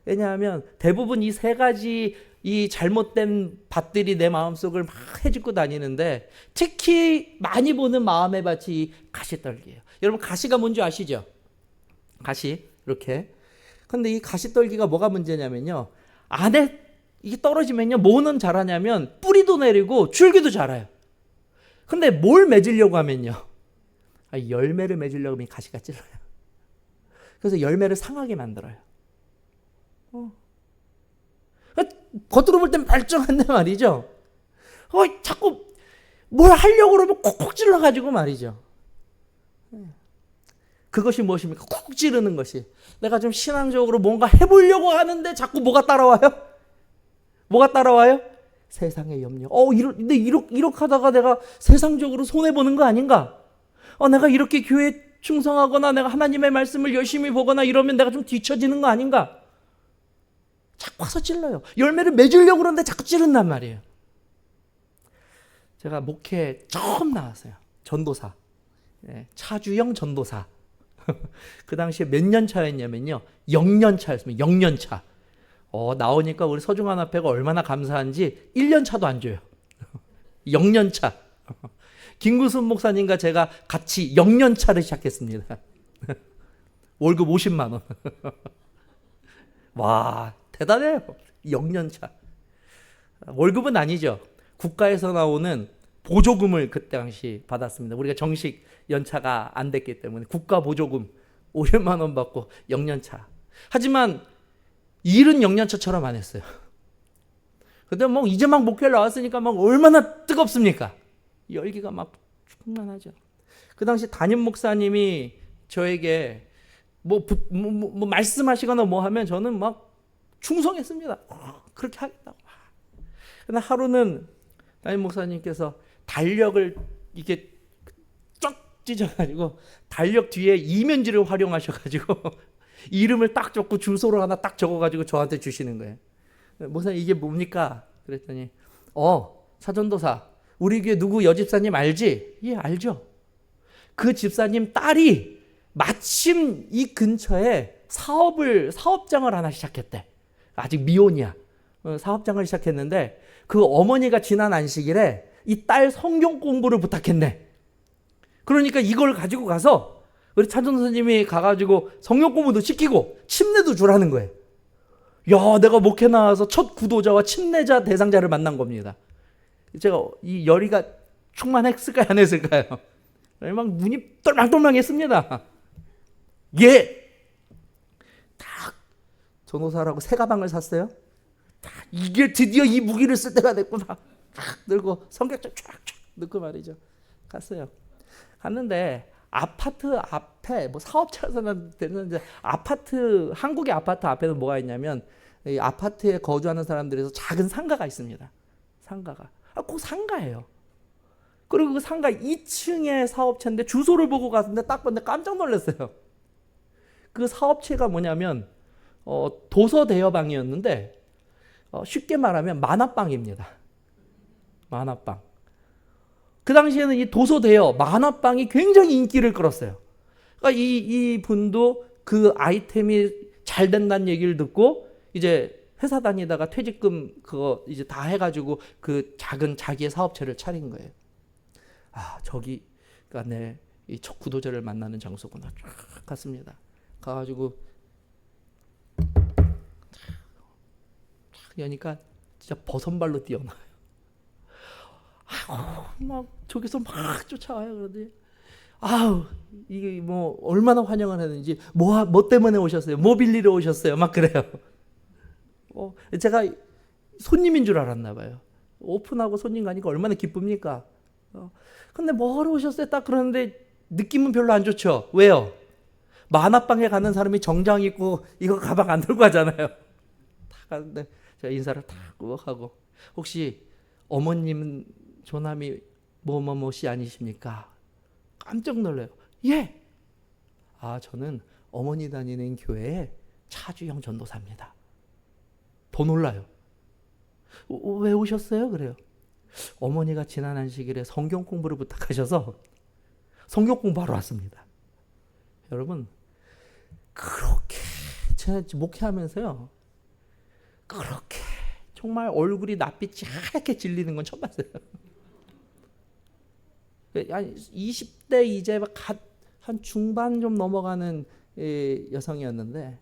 왜냐하면 대부분 이 세 가지 이 잘못된 밭들이 내 마음속을 막 헤집고 다니는데 특히 많이 보는 마음의 밭이 이 가시떨기예요. 여러분 가시가 뭔지 아시죠? 가시 이렇게. 근데 이 가시떨기가 뭐가 문제냐면요. 안에 이게 떨어지면요. 뭐는 자라냐면 뿌리도 내리고 줄기도 자라요. 근데 뭘 맺으려고 하면요. 열매를 맺으려고 하면 가시가 찔러요. 그래서 열매를 상하게 만들어요. 겉으로 볼 땐 멀쩡한데 말이죠. 자꾸 뭘 하려고 그러면 콕콕 찔러가지고 말이죠. 그것이 무엇입니까? 콕 찌르는 것이. 내가 좀 신앙적으로 뭔가 해보려고 하는데 자꾸 뭐가 따라와요? 뭐가 따라와요? 세상의 염려. 근데 이렇게 하다가 내가 세상적으로 손해보는 거 아닌가? 내가 이렇게 교회에 충성하거나 내가 하나님의 말씀을 열심히 보거나 이러면 내가 좀 뒤처지는 거 아닌가? 자꾸 와서 찔러요. 열매를 맺으려고 그러는데 자꾸 찌른단 말이에요. 제가 목회 처음 나왔어요. 전도사. 차주영 전도사. 그 당시에 몇 년 차였냐면요. 0년 차였습니다. 0년 차. 나오니까 우리 서중환 앞에가 얼마나 감사한지 1년 차도 안 줘요. 0년 차. 김구순 목사님과 제가 같이 0년 차를 시작했습니다. 월급 50만 원. 와, 대단해요. 0년 차. 월급은 아니죠. 국가에서 나오는 보조금을 그때 당시 받았습니다. 우리가 정식 연차가 안 됐기 때문에 국가 보조금 50만 원 받고 0년 차. 하지만 일은 0년 차처럼 안 했어요. 근데 이제 막 목회를 나왔으니까 막 얼마나 뜨겁습니까? 열기가 막 충만하죠. 그 당시 담임 목사님이 저에게 말씀하시거나 뭐 하면 저는 막 충성했습니다. 그렇게 하겠다고. 근데 하루는 담임 목사님께서 달력을 이렇게 쫙 찢어가지고 달력 뒤에 이면지를 활용하셔가지고 이름을 딱 적고 주소를 하나 딱 적어가지고 저한테 주시는 거예요. 목사님 이게 뭡니까? 그랬더니 차전도사 우리 교회 누구 여집사님 알지? 예, 알죠. 그 집사님 딸이 마침 이 근처에 사업장을 하나 시작했대. 아직 미혼이야. 사업장을 시작했는데 그 어머니가 지난 안식일에 이 딸 성경 공부를 부탁했네. 그러니까 이걸 가지고 가서 우리 차전 선생님이 가가지고 성경 공부도 시키고 침례도 주라는 거예요. 야, 내가 목회 나와서 첫 구도자와 침례자 대상자를 만난 겁니다. 제가 이 열의가 충만했을까요? 안 했을까요? 막 눈이 똘망똘망했습니다. 예. 딱 전도사라고 새 가방을 샀어요. 딱 이게 드디어 이 무기를 쓸 때가 됐구나. 딱 들고 성경책 쫙쫙 넣고 말이죠. 갔어요. 갔는데 아파트 앞에 사업차에서는 되는데 한국의 아파트 앞에는 뭐가 있냐면 이 아파트에 거주하는 사람들에서 작은 상가가 있습니다. 상가가. 꼭 상가예요. 그리고 그 상가 2층에 사업체인데 주소를 보고 갔는데 딱 봤는데 깜짝 놀랐어요. 그 사업체가 뭐냐면 도서 대여방이었는데 쉽게 말하면 만화방입니다. 만화방. 그 당시에는 이 도서 대여 만화방이 굉장히 인기를 끌었어요. 그러니까 이 분도 그 아이템이 잘 된다는 얘기를 듣고 이제 회사 다니다가 퇴직금 그거 이제 다 해가지고 그 작은 자기의 사업체를 차린 거예요. 저기가 내 이 첫 구도자를 만나는 장소구나. 쫙 갔습니다. 가가지고 쫙 여니까 진짜 버선발로 뛰어나요. 막 저기서 막 쫓아와요. 그러더니 이게 뭐 얼마나 환영을 하는지 뭐 때문에 오셨어요? 뭐 빌리러 오셨어요? 막 그래요. 제가 손님인 줄 알았나 봐요. 오픈하고 손님 가니까 얼마나 기쁩니까? 근데 뭐하러 오셨어요? 딱 그러는데 느낌은 별로 안 좋죠. 왜요? 만화방에 가는 사람이 정장 입고 이거 가방 안 들고 가잖아요. 다 가는데 제가 인사를 탁 하고 혹시 어머님 조남이 뭐뭐뭐씨 아니십니까? 깜짝 놀라요. 예. 저는 어머니 다니는 교회에 차주영 전도사입니다. 더 놀라요. 왜 오셨어요? 그래요. 어머니가 지난 안식일에 성경 공부를 부탁하셔서 성경 공부하러 왔습니다. 여러분, 그렇게 제가 목회하면서요, 그렇게 정말 얼굴이 낯빛이 하얗게 질리는 건 처음 봤어요. 20대 이제 한 중반 좀 넘어가는 여성이었는데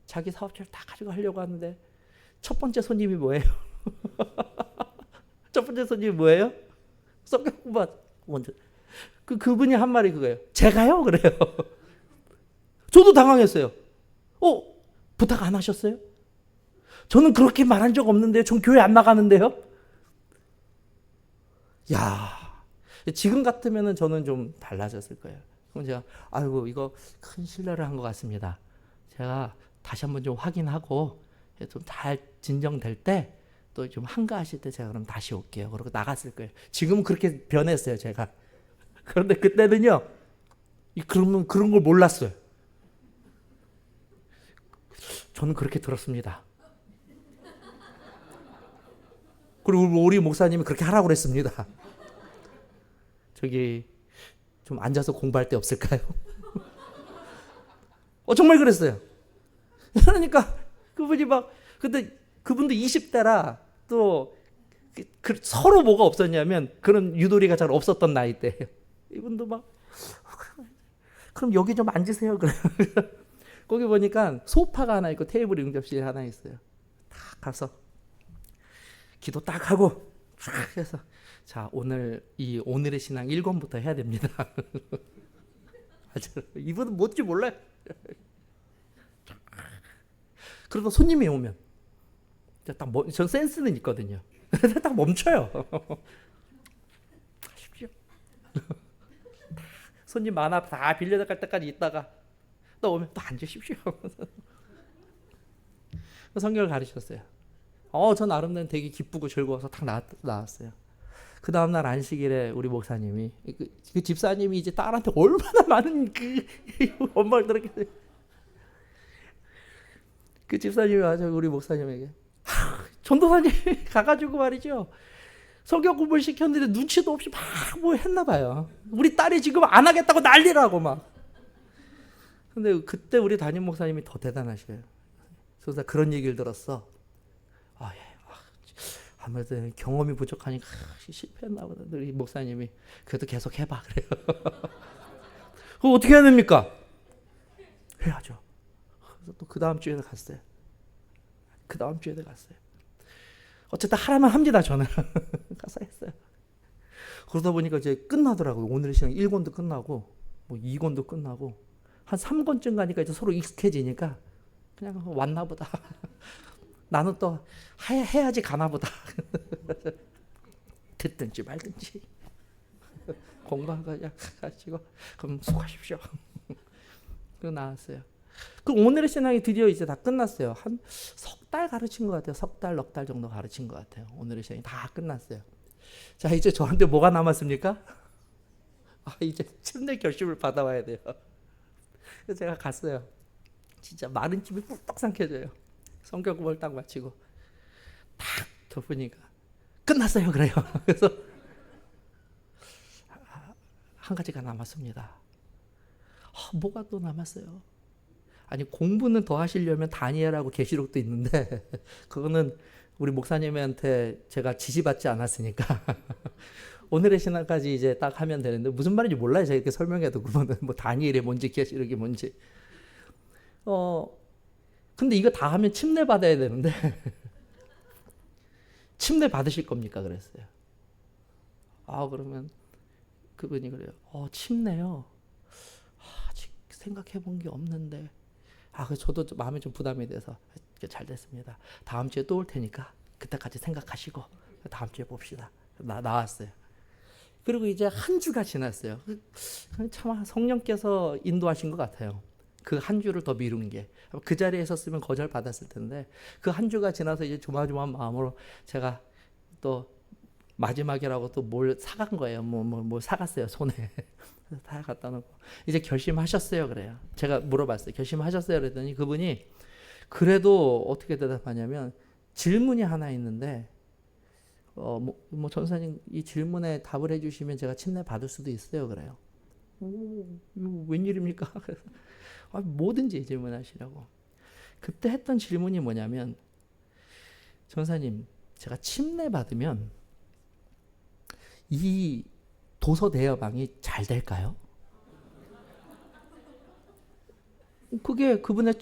자기 사업체를 다 가지고 하려고 하는데 첫 번째 손님이 뭐예요? 첫 번째 손님이 뭐예요? 성경 공부 먼저. 그분이 한 말이 그거예요. 제가요? 그래요. 저도 당황했어요. 부탁 안 하셨어요? 저는 그렇게 말한 적 없는데요. 전 교회 안 나가는데요. 지금 같으면은 저는 좀 달라졌을 거예요. 그럼 제가 이거 큰 실례를 한 것 같습니다. 제가 다시 한번 좀 확인하고 좀 잘 진정될 때 또 좀 한가하실 때 제가 그럼 다시 올게요. 그러고 나갔을 거예요. 지금은 그렇게 변했어요, 제가. 그런데 그때는요, 그런 걸 몰랐어요. 저는 그렇게 들었습니다. 그리고 우리 목사님이 그렇게 하라고 그랬습니다. 저기 좀 앉아서 공부할 데 없을까요? 정말 그랬어요. 그러니까 그분이 근데 그분도 20대라 또 서로 뭐가 없었냐면 그런 유도리가 잘 없었던 나이대예요. 이분도 그럼 여기 좀 앉으세요. 그래요. 거기 보니까 소파가 하나 있고 테이블 응접실이 하나 있어요. 딱 가서 기도 딱 하고 쫙 해서 자, 오늘의 신앙 1권부터 해야 됩니다. 이분은 뭔지 몰라요. 그러다 손님이 오면 전 센스는 있거든요. 딱 멈춰요. 하십시오. 손님 많아 다 빌려갈 때까지 있다가 또 오면 또 앉으십시오. 성경을 가르쳤어요. 저 나름대로 되게 기쁘고 즐거워서 딱 나왔어요. 그 다음날 안식일에 우리 목사님이 그 집사님이 이제 딸한테 얼마나 많은 엄마를 들었겠어요. 그 집사님이 와서 우리 목사님에게 전도사님 가가지고 말이죠. 성경 공부를 시켰는데 눈치도 없이 막 뭐 했나 봐요. 우리 딸이 지금 안 하겠다고 난리라고 막. 근데 그때 우리 담임 목사님이 더 대단하셔요. 그래서 그런 얘기를 들었어. 아무래도 경험이 부족하니까 실패했나 보다. 우리 목사님이 그래도 계속 해봐 그래요. 그거 어떻게 해야 됩니까? 해야죠. 그래서 또 그 다음 주에도 갔어요. 어쨌든 하라면 합니다 저는. 가서 했어요. 그러다 보니까 이제 끝나더라고요. 오늘의 시간 1권도 끝나고 뭐 2권도 끝나고 한 3권쯤 가니까 이제 서로 익숙해지니까 그냥 왔나 보다. 나는 또 해야지 가나 보다. 듣든지 말든지 공부하시고 그럼 수고하십시오. 그리고 나왔어요. 그 오늘의 신앙이 드디어 이제 다 끝났어요. 한 석 달 가르친 것 같아요. 석 달, 넉 달 정도 가르친 것 같아요. 오늘의 신앙이 다 끝났어요. 자, 이제 저한테 뭐가 남았습니까? 이제 침례 결심을 받아와야 돼요. 그래서 제가 갔어요. 진짜 마른 찜이 뚝딱 삼켜져요. 성경 공부를 딱 마치고 딱 덮으니까 끝났어요. 그래요. 그래서 한 가지가 남았습니다. 뭐가 또 남았어요? 아니 공부는 더 하시려면 다니엘하고 계시록도 있는데 그거는 우리 목사님한테 제가 지시받지 않았으니까 오늘의 신앙까지 이제 딱 하면 되는데 무슨 말인지 몰라요. 제가 이렇게 설명해도 그거는 뭐 다니엘이 뭔지 계시록이 뭔지. 근데 이거 다 하면 침례 받아야 되는데 침례 받으실 겁니까? 그랬어요. 그러면 그분이 그래요. 침례요. 아직 생각해 본 게 없는데. 그래서 저도 마음이 좀 부담이 돼서 잘 됐습니다. 다음 주에 또 올 테니까 그때까지 생각하시고 다음 주에 봅시다. 나왔어요. 그리고 이제 한 주가 지났어요. 참 성령께서 인도하신 것 같아요. 그 한 주를 더 미룬 게. 그 자리에 있었으면 거절 받았을 텐데 그 한 주가 지나서 이제 조마조마한 마음으로 제가 또 마지막이라고 또 뭘 사간 거예요. 뭘 사갔어요. 손에. 다 갖다 놓고 이제 결심하셨어요. 그래요. 제가 물어봤어요. 결심하셨어요? 그랬더니 그분이 그래도 어떻게 대답하냐면 질문이 하나 있는데 전사님 이 질문에 답을 해주시면 제가 침례 받을 수도 있어요. 그래요. 이거 웬일입니까? 그래서 뭐든지 질문하시라고. 그때 했던 질문이 뭐냐면 전사님 제가 침례 받으면 이 도서 대여방이 잘 될까요? 그게 그분의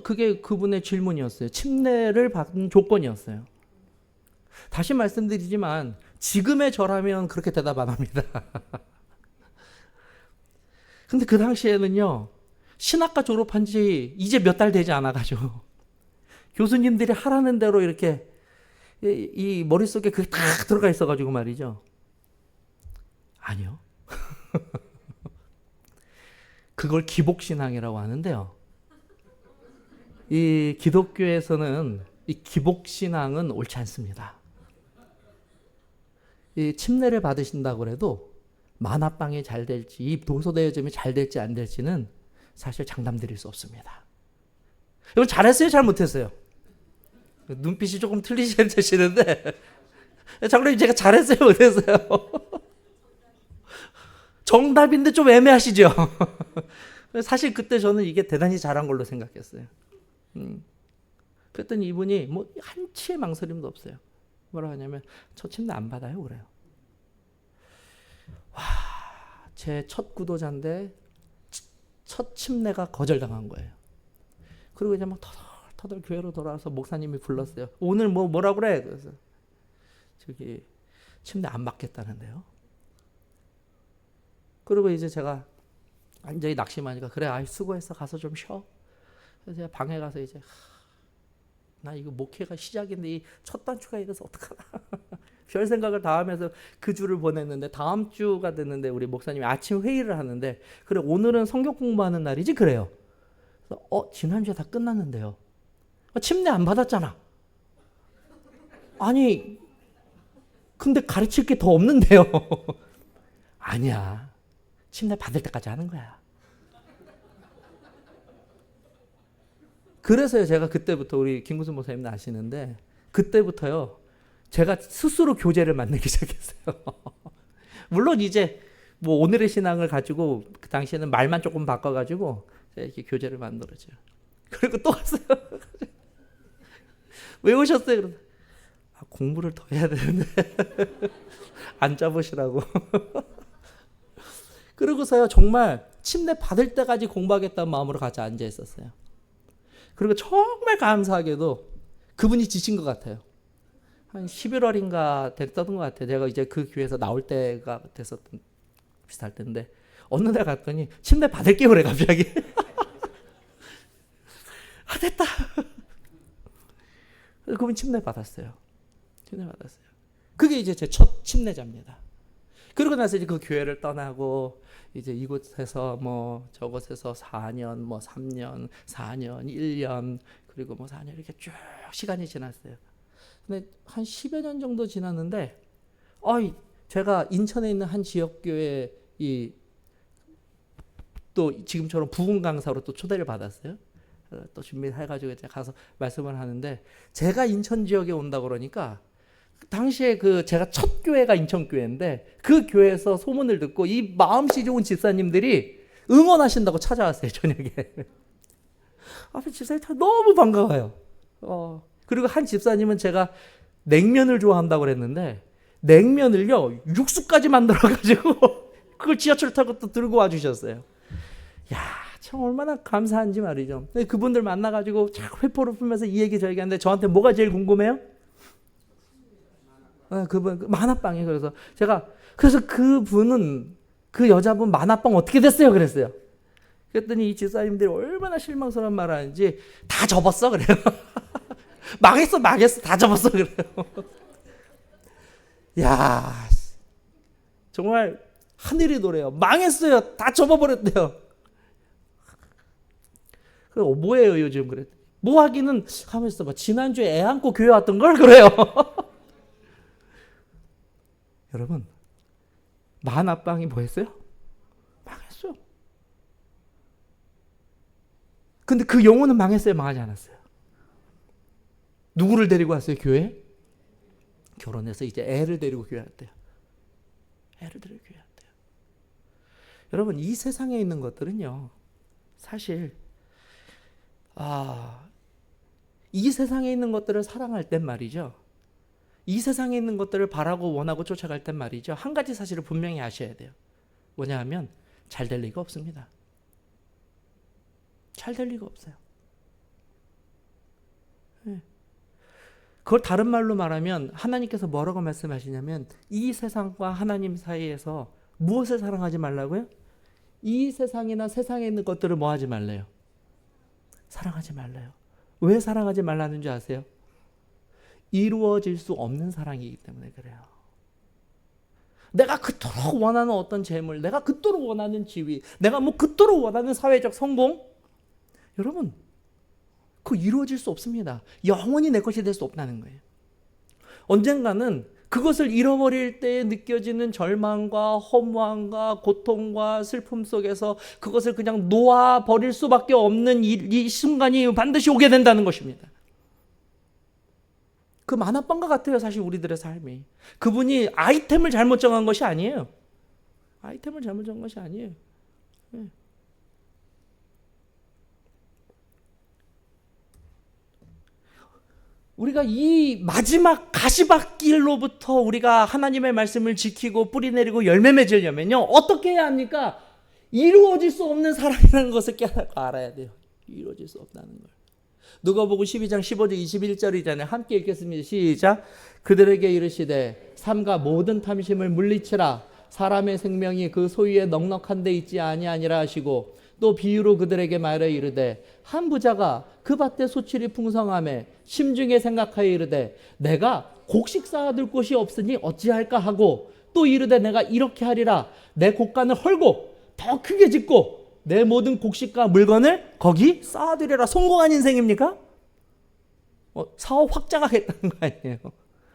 그게 그분의 질문이었어요. 침례를 받는 조건이었어요. 다시 말씀드리지만 지금의 저라면 그렇게 대답 안 합니다. 근데 그 당시에는요. 신학과 졸업한 지 이제 몇 달 되지 않아 가지고 교수님들이 하라는 대로 이렇게 이 머릿속에 그게 딱 들어가 있어 가지고 말이죠. 아니요. 그걸 기복신앙이라고 하는데요. 이 기독교에서는 이 기복신앙은 옳지 않습니다. 이 침례를 받으신다고 해도 만화방이 잘 될지 이 도서대여점이 잘 될지 안 될지는 사실 장담드릴 수 없습니다. 이걸 잘했어요? 잘못했어요? 눈빛이 조금 틀리시는데 장로님 제가 잘했어요? 못했어요? 정답인데 좀 애매하시죠? 사실 그때 저는 이게 대단히 잘한 걸로 생각했어요. 그랬더니 이분이 한치의 망설임도 없어요. 뭐라고 하냐면 저 침례 안 받아요. 그래요. 제 첫 구도자인데 첫 침례가 거절당한 거예요. 그리고 이제 막 터덜 교회로 돌아와서 목사님이 불렀어요. 오늘 뭐라고 그래? 그래서 저기 침례 안 받겠다는데요. 그리고 이제 제가 완전히 낙심하니까 그래 수고했어 가서 좀 쉬어. 그래서 제가 방에 가서 이제 나 이거 목회가 시작인데 이 첫 단추가 이래서 어떡하나 별 생각을 다 하면서 그 주를 보냈는데 다음 주가 됐는데 우리 목사님이 아침 회의를 하는데 그래 오늘은 성경 공부하는 날이지 그래요. 그래서 지난주에 다 끝났는데요. 침례 안 받았잖아. 아니 근데 가르칠 게 더 없는데요. 아니야. 침례 받을 때까지 하는 거야. 그래서요 제가 그때부터 우리 김구순 목사님도 아시는데 그때부터요 제가 스스로 교재를 만들기 시작했어요. 물론 이제 오늘의 신앙을 가지고 그 당시에는 말만 조금 바꿔가지고 이렇게 교재를 만들었죠. 그리고 또 왔어요. 왜 오셨어요? 그래서 공부를 더 해야 되는데 앉아보시라고. 그러고서요 정말 침례 받을 때까지 공부하겠다는 마음으로 같이 앉아 있었어요. 그리고 정말 감사하게도 그분이 지신 것 같아요. 한 11월인가 됐던 것 같아요. 제가 이제 그 교회에서 나올 때가 됐었던 비슷할 텐데 어느 날 갔더니 침례 받을게요 그래 갑자기. 됐다. 그분 침례 받았어요. 침례 받았어요. 그게 이제 제 첫 침례자입니다. 그러고 나서 이제 그 교회를 떠나고 이제 이곳에서 저곳에서 4년, 3년, 4년, 1년 그리고 4년 이렇게 쭉 시간이 지났어요. 근데 한 10여 년 정도 지났는데 제가 인천에 있는 한 지역교회 또 지금처럼 부흥 강사로 또 초대를 받았어요. 또 준비해가지고 이제 가서 말씀을 하는데, 제가 인천 지역에 온다 그러니까 당시에 제가 첫 교회가 인천교회인데 그 교회에서 소문을 듣고 이 마음씨 좋은 집사님들이 응원하신다고 찾아왔어요, 저녁에. 앞에 집사님 너무 반가워요. 그리고 한 집사님은 제가 냉면을 좋아한다고 그랬는데 냉면을요 육수까지 만들어가지고 그걸 지하철 타고 또 들고 와주셨어요. 야, 참 얼마나 감사한지 말이죠. 그분들 만나가지고 자꾸 회포를 풀면서 이 얘기 저 얘기 하는데 저한테 뭐가 제일 궁금해요? 그분 만화방이. 그래서 그분은, 그 여자분 만화방 어떻게 됐어요? 그랬어요. 그랬더니 이 집사님들이 얼마나 실망스러운 말을 하는지, 다 접었어 그래요. 망했어 다 접었어 그래요. 야, 정말 하늘이 노래요. 망했어요. 다 접어버렸대요. 뭐예요 요즘? 그래. 뭐 하기는 하면서 막 지난주에 애 안고 교회 왔던 걸 그래요. 여러분, 만화방이 뭐 했어요? 망했어요. 근데 그 영혼은 망했어요? 망하지 않았어요? 누구를 데리고 왔어요? 교회? 결혼해서 이제 애를 데리고 교회 왔대요. 애를 데리고 교회 왔대요. 여러분, 이 세상에 있는 것들은요, 사실 이 세상에 있는 것들을 사랑할 땐 말이죠, 이 세상에 있는 것들을 바라고 원하고 쫓아갈 땐 말이죠, 한 가지 사실을 분명히 아셔야 돼요. 뭐냐 하면 잘 될 리가 없습니다. 잘 될 리가 없어요. 그걸 다른 말로 말하면 하나님께서 뭐라고 말씀하시냐면, 이 세상과 하나님 사이에서 무엇을 사랑하지 말라고요? 이 세상이나 세상에 있는 것들을 뭐 하지 말래요? 사랑하지 말래요. 왜 사랑하지 말라는 줄 아세요? 이루어질 수 없는 사랑이기 때문에 그래요. 내가 그토록 원하는 어떤 재물, 내가 그토록 원하는 지위, 내가 그토록 원하는 사회적 성공, 여러분, 그거 이루어질 수 없습니다. 영원히 내 것이 될 수 없다는 거예요. 언젠가는 그것을 잃어버릴 때 느껴지는 절망과 허무함과 고통과 슬픔 속에서 그것을 그냥 놓아버릴 수밖에 없는 이 순간이 반드시 오게 된다는 것입니다. 그 만화방과 같아요, 사실 우리들의 삶이. 그분이 아이템을 잘못 정한 것이 아니에요. 아이템을 잘못 정한 것이 아니에요. 우리가 이 마지막 가시밭길로부터 우리가 하나님의 말씀을 지키고 뿌리내리고 열매 맺으려면요, 어떻게 해야 합니까? 이루어질 수 없는 사랑이라는 것을 깨닫고 알아야 돼요. 이루어질 수 없다는 걸. 누가복음 12장 15절 21절이잖아요. 함께 읽겠습니다. 시작. 그들에게 이르시되 삼가 모든 탐심을 물리치라. 사람의 생명이 그 소유에 넉넉한 데 있지 아니하니라 하시고, 또 비유로 그들에게 말하여 이르되 한 부자가 그 밭에 소출이 풍성하매 심중에 생각하여 이르되 내가 곡식 쌓아둘 곳이 없으니 어찌할까 하고, 또 이르되 내가 이렇게 하리라. 내 곡간을 헐고 더 크게 짓고 내 모든 곡식과 물건을 거기 쌓아두리라. 성공한 인생입니까? 사업 확장하겠다는 거 아니에요.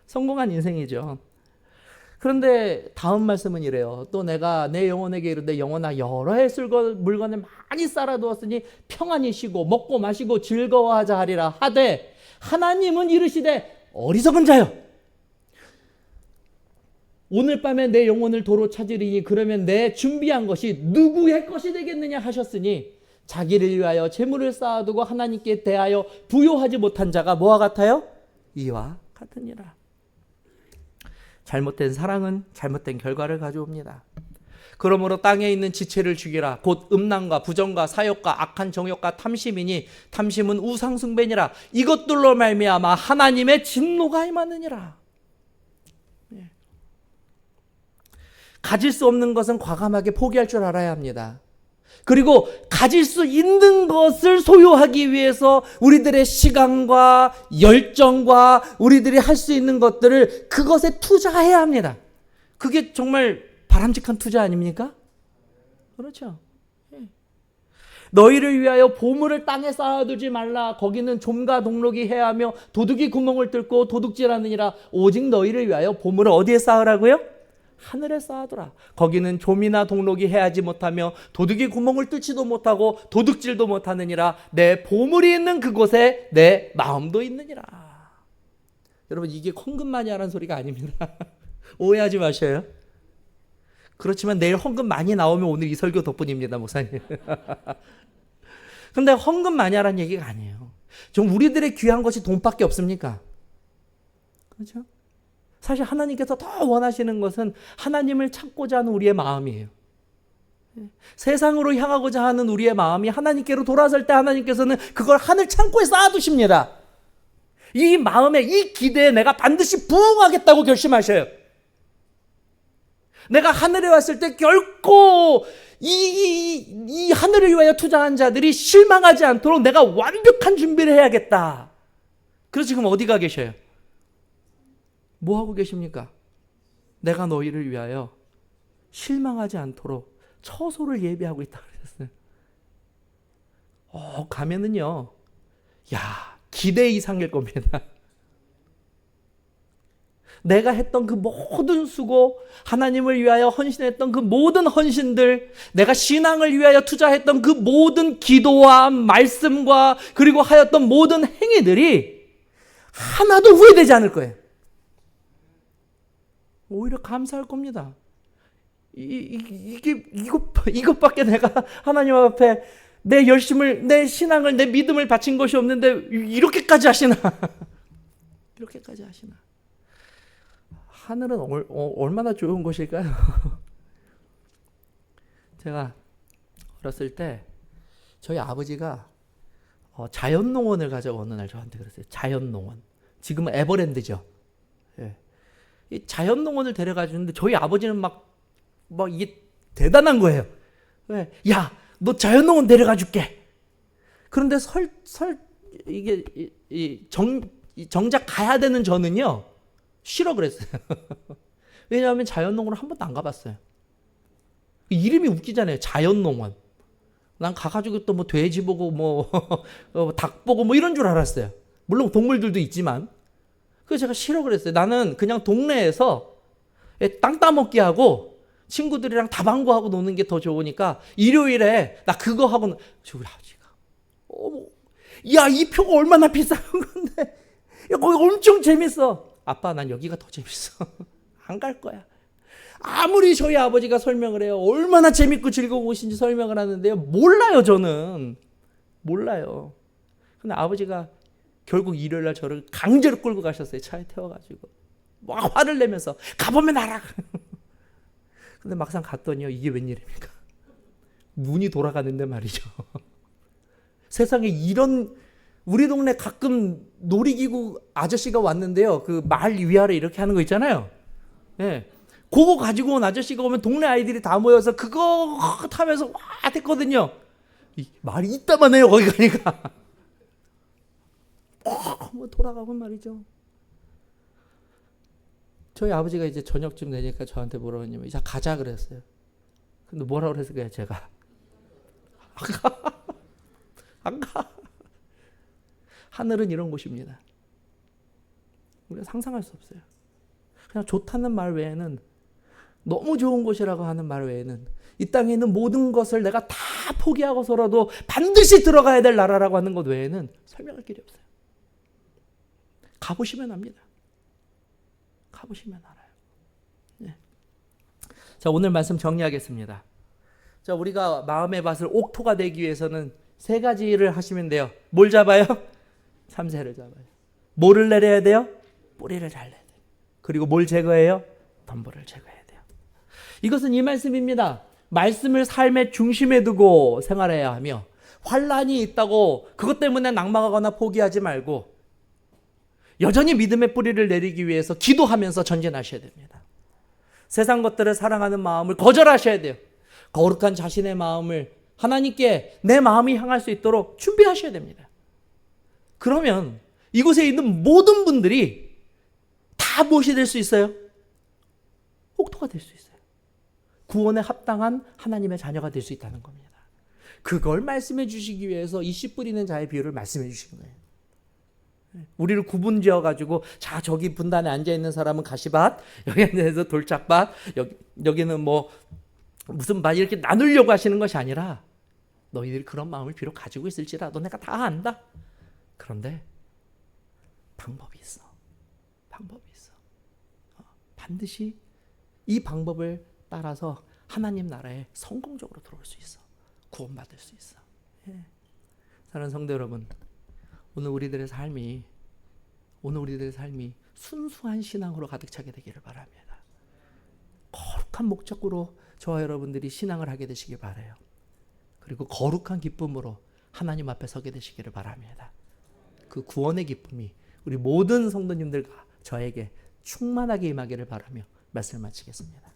성공한 인생이죠. 그런데 다음 말씀은 이래요. 또 내가 내 영혼에게 이르되 영혼아, 여러 해 쓸 물건을 많이 쌓아두었으니 평안히 쉬고 먹고 마시고 즐거워하자 하리라 하되, 하나님은 이르시되 어리석은 자여, 오늘 밤에 내 영혼을 도로 찾으리니 그러면 내 준비한 것이 누구의 것이 되겠느냐 하셨으니, 자기를 위하여 재물을 쌓아두고 하나님께 대하여 부요하지 못한 자가 뭐와 같아요? 이와 같으니라. 잘못된 사랑은 잘못된 결과를 가져옵니다. 그러므로 땅에 있는 지체를 죽이라. 곧 음란과 부정과 사욕과 악한 정욕과 탐심이니 탐심은 우상숭배니라. 이것들로 말미암아 하나님의 진노가 임하느니라. 가질 수 없는 것은 과감하게 포기할 줄 알아야 합니다. 그리고 가질 수 있는 것을 소유하기 위해서 우리들의 시간과 열정과 우리들이 할 수 있는 것들을 그것에 투자해야 합니다. 그게 정말 바람직한 투자 아닙니까? 그렇죠. 너희를 위하여 보물을 땅에 쌓아두지 말라. 거기는 좀과 동록이 해하며 도둑이 구멍을 뚫고 도둑질하느니라. 오직 너희를 위하여 보물을 어디에 쌓으라고요? 하늘에 쌓아두라. 거기는 좀이나 동록이 해하지 못하며 도둑이 구멍을 뚫지도 못하고 도둑질도 못하느니라. 내 보물이 있는 그곳에 내 마음도 있느니라. 여러분, 이게 헌금 많이 하라는 소리가 아닙니다. 오해하지 마셔요. 그렇지만 내일 헌금 많이 나오면 오늘 이 설교 덕분입니다, 목사님. 근데 헌금 많이 하라는 얘기가 아니에요. 좀 우리들의 귀한 것이 돈밖에 없습니까? 그렇죠? 사실 하나님께서 더 원하시는 것은 하나님을 찾고자 하는 우리의 마음이에요. 세상으로 향하고자 하는 우리의 마음이 하나님께로 돌아설 때 하나님께서는 그걸 하늘 창고에 쌓아두십니다. 이 마음에, 이 기대에 내가 반드시 부응하겠다고 결심하셔요. 내가 하늘에 왔을 때 결코 이 하늘을 위하여 투자한 자들이 실망하지 않도록 내가 완벽한 준비를 해야겠다. 그래서 지금 어디 가 계셔요? 뭐 하고 계십니까? 내가 너희를 위하여 실망하지 않도록 처소를 예비하고 있다 그랬어요. 가면은요, 야, 기대 이상일 겁니다. 내가 했던 그 모든 수고, 하나님을 위하여 헌신했던 그 모든 헌신들, 내가 신앙을 위하여 투자했던 그 모든 기도와 말씀과 그리고 하였던 모든 행위들이 하나도 후회되지 않을 거예요. 오히려 감사할 겁니다. 이것밖에 내가 하나님 앞에 내 열심을, 내 신앙을, 내 믿음을 바친 것이 없는데 이렇게까지 하시나? 이렇게까지 하시나? 하늘은 얼마나 좋은 곳일까요? 제가 어렸을 때 저희 아버지가 자연농원을 가자고 어느 날 저한테 그랬어요. 자연농원. 지금은 에버랜드죠. 예. 이 자연농원을 데려가 주는데 저희 아버지는 막 이게 대단한 거예요. 왜? 야, 너 자연농원 데려가 줄게. 그런데 이게 정작 가야 되는 저는요, 싫어 그랬어요. 왜냐하면 자연농원을 한 번도 안 가봤어요. 이름이 웃기잖아요. 자연농원. 난 가가지고 또 뭐 돼지 보고 닭 보고 뭐 이런 줄 알았어요. 물론 동물들도 있지만. 그래서 제가 싫어 그랬어요. 나는 그냥 동네에서 땅 따먹기 하고 친구들이랑 다방구하고 노는 게 더 좋으니까 일요일에 나 그거 하고. 우리 아버지가 야, 이 표가 얼마나 비싼 건데 야, 거기 엄청 재밌어. 아빠, 난 여기가 더 재밌어. 안 갈 거야. 아무리 저희 아버지가 설명을 해요. 얼마나 재밌고 즐거운 곳인지 설명을 하는데요. 몰라요, 저는. 몰라요. 근데 아버지가 결국 일요일 날 저를 강제로 끌고 가셨어요. 차에 태워가지고. 막 화를 내면서 가보면 알아. 근데 막상 갔더니요, 이게 웬일입니까? 문이 돌아가는데 말이죠. 세상에 이런, 우리 동네 가끔 놀이기구 아저씨가 왔는데요. 그 말 위아래 이렇게 하는 거 있잖아요. 예. 그거 가지고 온 아저씨가 오면 동네 아이들이 다 모여서 그거 타면서 와 했거든요. 말이 이따만 해요, 거기 가니까. 뭐 돌아가고 말이죠. 저희 아버지가 이제 저녁쯤 되니까 저한테 뭐라고 했냐면, 이제 가자 그랬어요. 근데 뭐라고 그랬을까요, 제가? 안 가. 하늘은 이런 곳입니다. 우리가 상상할 수 없어요. 그냥 좋다는 말 외에는, 너무 좋은 곳이라고 하는 말 외에는, 이 땅에 있는 모든 것을 내가 다 포기하고서라도 반드시 들어가야 될 나라라고 하는 것 외에는 설명할 길이 없어요. 가보시면 압니다. 가보시면 알아요. 네. 자, 오늘 말씀 정리하겠습니다. 자, 우리가 마음의 밭을 옥토가 되기 위해서는 세 가지를 하시면 돼요. 뭘 잡아요? 참새를 잡아요. 뭐를 내려야 돼요? 뿌리를 잘 내야 돼요. 그리고 뭘 제거해요? 덤불을 제거해야 돼요. 이것은 이 말씀입니다. 말씀을 삶의 중심에 두고 생활해야 하며, 환란이 있다고 그것 때문에 낙망하거나 포기하지 말고 여전히 믿음의 뿌리를 내리기 위해서 기도하면서 전진하셔야 됩니다. 세상 것들을 사랑하는 마음을 거절하셔야 돼요. 거룩한 자신의 마음을 하나님께 내 마음이 향할 수 있도록 준비하셔야 됩니다. 그러면 이곳에 있는 모든 분들이 다 무엇이 될 수 있어요? 옥토가 될 수 있어요. 구원에 합당한 하나님의 자녀가 될 수 있다는 겁니다. 그걸 말씀해 주시기 위해서 이 씨 뿌리는 자의 비유를 말씀해 주신 거예요. 우리를 구분지어 가지고 자 저기 분단에 앉아 있는 사람은 가시밭, 여기 앉아서 돌짝밭, 여기는 뭐 무슨 밭 이렇게 나누려고 하시는 것이 아니라 너희들이 그런 마음을 비록 가지고 있을지라도 내가 다 안다. 그런데 방법이 있어. 방법이 있어. 반드시 이 방법을 따라서 하나님 나라에 성공적으로 들어올 수 있어. 구원받을 수 있어. 예. 사랑하는 성도 여러분, 오늘 우리들의 삶이 순수한 신앙으로 가득 차게 되기를 바랍니다. 거룩한 목적으로 저와 여러분들이 신앙을 하게 되시길 바라요. 그리고 거룩한 기쁨으로 하나님 앞에 서게 되시기를 바랍니다. 그 구원의 기쁨이 우리 모든 성도님들과 저에게 충만하게 임하기를 바라며 말씀을 마치겠습니다.